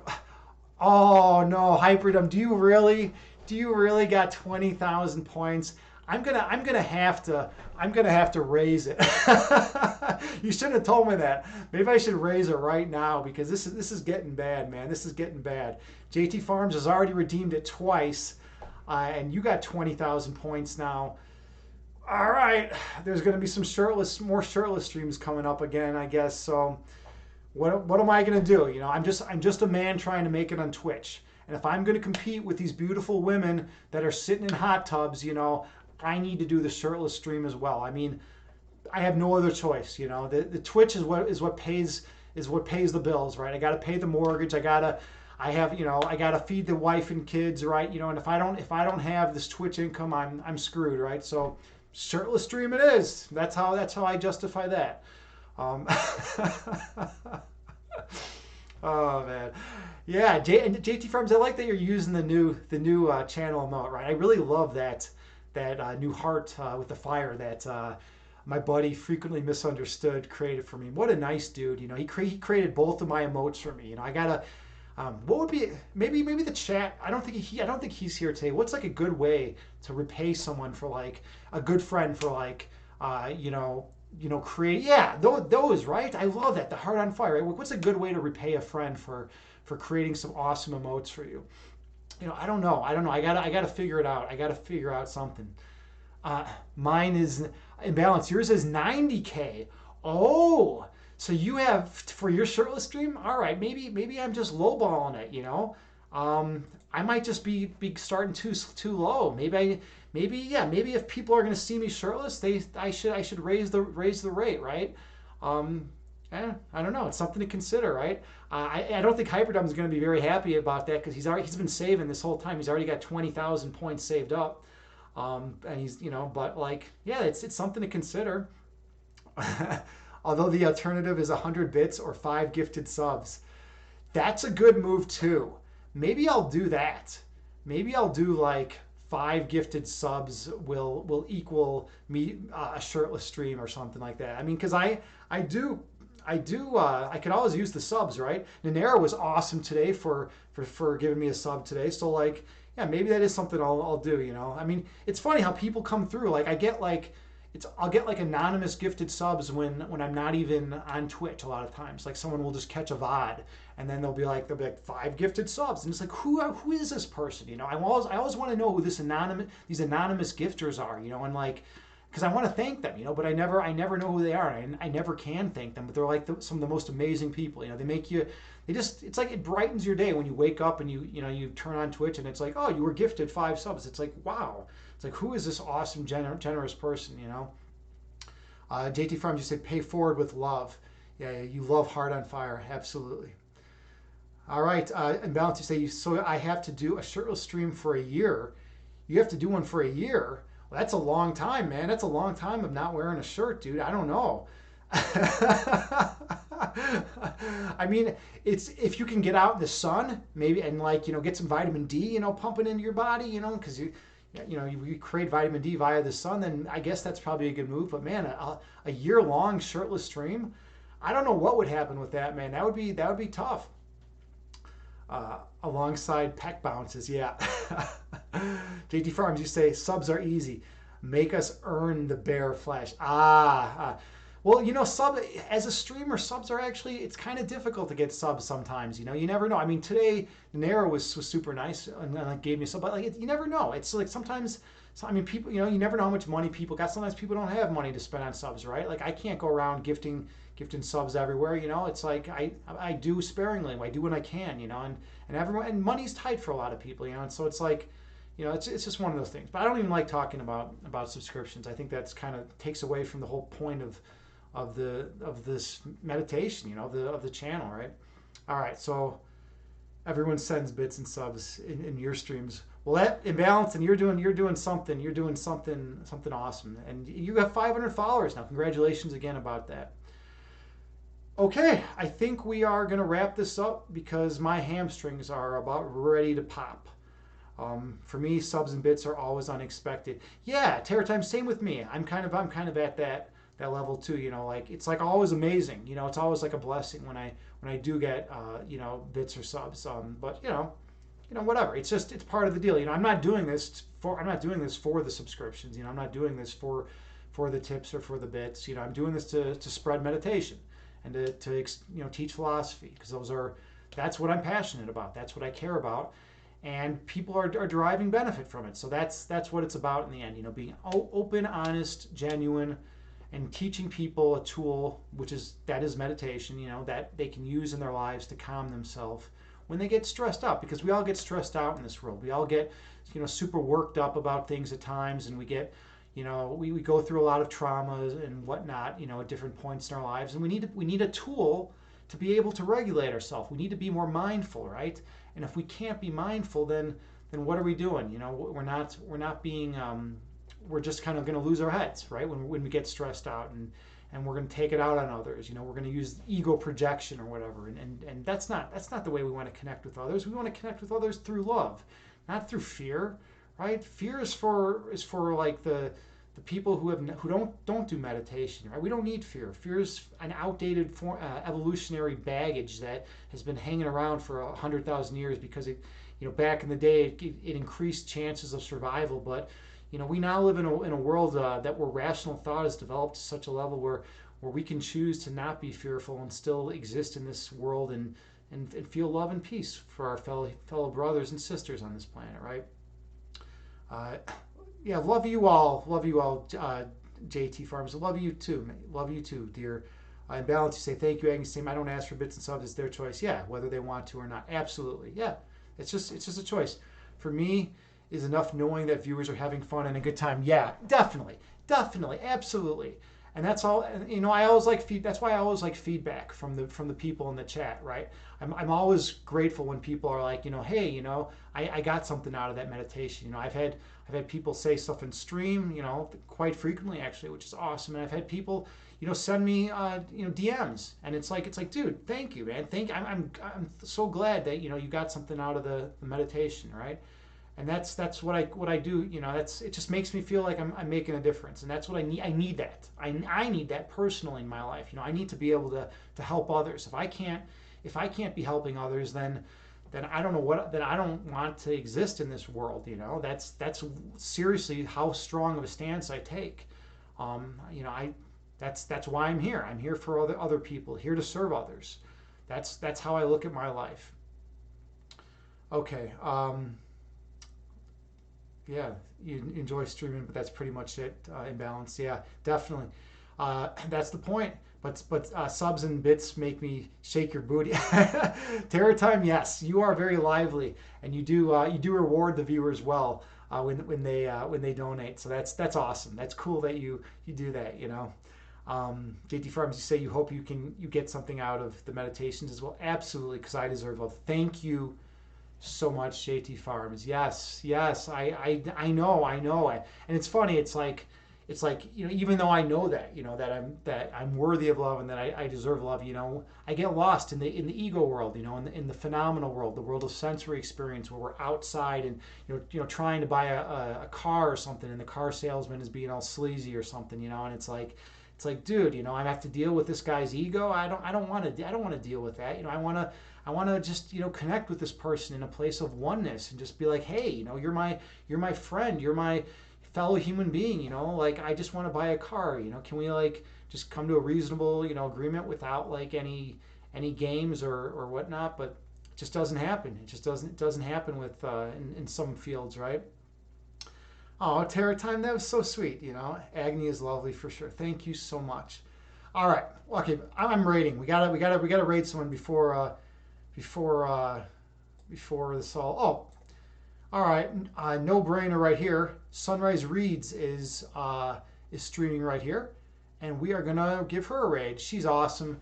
[SPEAKER 1] Oh no, Hyperdom, do you really got 20,000 points? I'm gonna have to raise it. You shouldn't have told me that. Maybe I should raise it right now, because this is getting bad, man. This is getting bad. JT Farms has already redeemed it twice, and you got 20,000 points now. All right, there's gonna be some more shirtless streams coming up again, I guess. So what am I gonna do? I'm just a man trying to make it on Twitch. And if I'm gonna compete with these beautiful women that are sitting in hot tubs, I need to do the shirtless stream as well. I mean, I have no other choice. The Twitch is what pays the bills, right? I got to pay the mortgage. I gotta feed the wife and kids, right? And if I don't have this Twitch income, I'm screwed, right? So shirtless stream it is. That's how I justify that. Oh man, yeah. JT Farms, I like that you're using the new channel emote, right? I really love that new heart with the fire that my buddy Frequently Misunderstood created for me. What a nice dude. He created both of my emotes for me. I gotta what would be maybe the chat. I don't think he's here today. What's like a good way to repay someone for like a good friend for like create, those, right? I love that, the heart on fire, right? What's a good way to repay a friend for creating some awesome emotes for you? I don't know. I gotta figure it out. I gotta figure out something. Mine is imbalanced. Yours is 90K. Oh, so you have for your shirtless stream? All right, maybe I'm just lowballing it. I might just be starting too low. Maybe if people are gonna see me shirtless, I should raise the rate, right? I don't know. It's something to consider, right? I don't think Hyperdom is going to be very happy about that, because he's been saving this whole time. He's already got 20,000 points saved up, and he's but like it's something to consider. Although the alternative is 100 bits or 5 gifted subs, that's a good move too. Maybe I'll do that. Maybe I'll do like 5 gifted subs will equal me a shirtless stream or something like that. I mean, because I could always use the subs, right? Nanera was awesome today for giving me a sub today. So like, yeah, maybe that is something I'll do. I mean, it's funny how people come through. Like I'll get like anonymous gifted subs when I'm not even on Twitch a lot of times. Like someone will just catch a VOD, and then they'll be like 5 gifted subs, and it's like who is this person? I always want to know who these anonymous gifters are. And like, because I want to thank them, but I never know who they are. I never can thank them, but they're like some of the most amazing people. They make you, it's like it brightens your day when you wake up and you turn on Twitch and it's like, oh, you were gifted 5 subs. It's like, wow. It's like, who is this awesome, generous person, JT Farms, you say pay forward with love. Yeah, you love Heart on Fire. Absolutely. All right. And Balance, you say, so I have to do a shirtless stream for a year. You have to do one for a year. Well, that's a long time, man. That's a long time of not wearing a shirt, dude. I don't know. I mean, it's if you can get out in the sun, maybe, and like, get some vitamin D, pumping into your body, because you create vitamin D via the sun, then I guess that's probably a good move. But man, a year-long shirtless stream, I don't know what would happen with that, man. That would be tough. Alongside peck bounces, yeah. JT Farms, you say subs are easy. Make us earn the bear flesh. Well, Well, sub as a streamer, subs are actually it's kind of difficult to get subs sometimes. You never know. I mean, today Nero was super nice and like gave me a sub, but like you never know. It's like sometimes. So, I mean, people, you never know how much money people got. Sometimes people don't have money to spend on subs, right? Like I can't go around gifting subs everywhere. It's like I do sparingly. I do when I can. And everyone and money's tight for a lot of people. And so it's like. It's just one of those things. But I don't even like talking about subscriptions. I think that's kind of takes away from the whole point of this meditation, of the channel, right? All right, so everyone sends bits and subs in your streams. Well, that imbalance, and you're doing something awesome, and you have 500 followers now. Congratulations again about that. Okay, I think we are gonna wrap this up because my hamstrings are about ready to pop. For me, subs and bits are always unexpected. Yeah, Terror Time, same with me. I'm kind of at that level too. Like it's like always amazing. It's always like a blessing when I do get bits or subs. But whatever. It's part of the deal. I'm not doing this for the subscriptions. I'm not doing this for the tips or for the bits. I'm doing this to spread meditation and to teach philosophy because that's what I'm passionate about. That's what I care about, and people are deriving benefit from it. So that's what it's about in the end. Being open, honest, genuine, and teaching people a tool that is meditation. That they can use in their lives to calm themselves when they get stressed out, because we all get stressed out in this world. We all get super worked up about things at times, and we get we go through a lot of traumas and whatnot at different points in our lives, and we need a tool to be able to regulate ourselves. We need to be more mindful, right? And if we can't be mindful, then what are we doing? We're not being we're just kind of going to lose our heads, right? When we get stressed out, and we're going to take it out on others. We're going to use ego projection or whatever, and that's not the way we want to connect with others. We want to connect with others through love, not through fear, right? Fear is for like the people who don't do meditation, right? We don't need fear. Fear is an outdated evolutionary baggage that has been hanging around for 100,000 years because it, back in the day it increased chances of survival. But we now live in a world where rational thought has developed to such a level where we can choose to not be fearful and still exist in this world and feel love and peace for our fellow brothers and sisters on this planet, right? Yeah, love you all, JT Farms. Love you too, dear. In balance, you say thank you, Agni. Same. I don't ask for bits and subs; it's their choice. Yeah, whether they want to or not. Absolutely. Yeah, it's just a choice. For me, is enough knowing that viewers are having fun and a good time. Yeah, definitely, absolutely. And that's all. I always that's why I always like feedback from the people in the chat, right? I'm always grateful when people are like, hey, I got something out of that meditation. I've had people say stuff in stream, quite frequently actually, which is awesome. And I've had people, send me, DMs, and it's like, dude, thank you, man. I'm so glad that you got something out of the meditation, right? And that's what I do. It just makes me feel like I'm making a difference, and that's what I need. I need that. I need that personally in my life. I need to be able to help others. If I can't be helping others, then I don't know then I don't want to exist in this world. That's seriously how strong of a stance I take. That's why I'm here. I'm here for other people, here to serve others. That's how I look at my life. Okay. Yeah, you enjoy streaming, but that's pretty much it. Imbalance, yeah, definitely. That's the point. But subs and bits make me shake your booty. Terror Time, yes, you are very lively, and you do reward the viewers well when they donate. So that's awesome. That's cool that you do that. JT Farms, you say you hope you get something out of the meditations as well. Absolutely, because I deserve love. Thank you so much, JT Farms. Yes, I know, and it's funny. It's like even though I know that that I'm worthy of love and that I deserve love. I get lost in the ego world. In the phenomenal world, the world of sensory experience, where we're outside and trying to buy a car or something, and the car salesman is being all sleazy or something. And it's like, dude, I have to deal with this guy's ego. I don't want to deal with that. I want to just connect with this person in a place of oneness and just be like, hey, you're my friend, you're my fellow human being. Like, I just want to buy a car. Can we just come to a reasonable, agreement without like any games or whatnot. But it just doesn't happen. It doesn't happen with in some fields, right? Oh, Tara time, that was so sweet. Agni is lovely for sure. Thank you so much. All right, okay, I'm rating. We gotta rate someone before before this all. Oh, all right, no brainer right here. Sunrise Reads is streaming right here, and we are gonna give her a raid. She's awesome.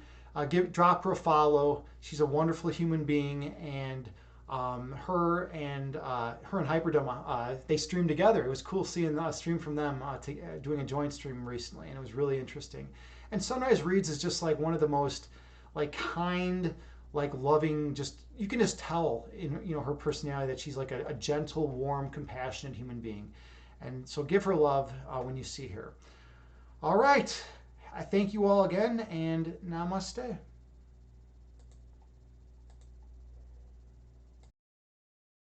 [SPEAKER 1] Drop her a follow. She's a wonderful human being, and her and Hyperdome, they streamed together. It was cool seeing a stream from them doing a joint stream recently, and it was really interesting. And Sunrise Reads is just like one of the most like kind, like loving, just you can just tell in her personality that she's like a gentle, warm, compassionate human being. And so give her love when you see her. All right. I thank you all again, and namaste.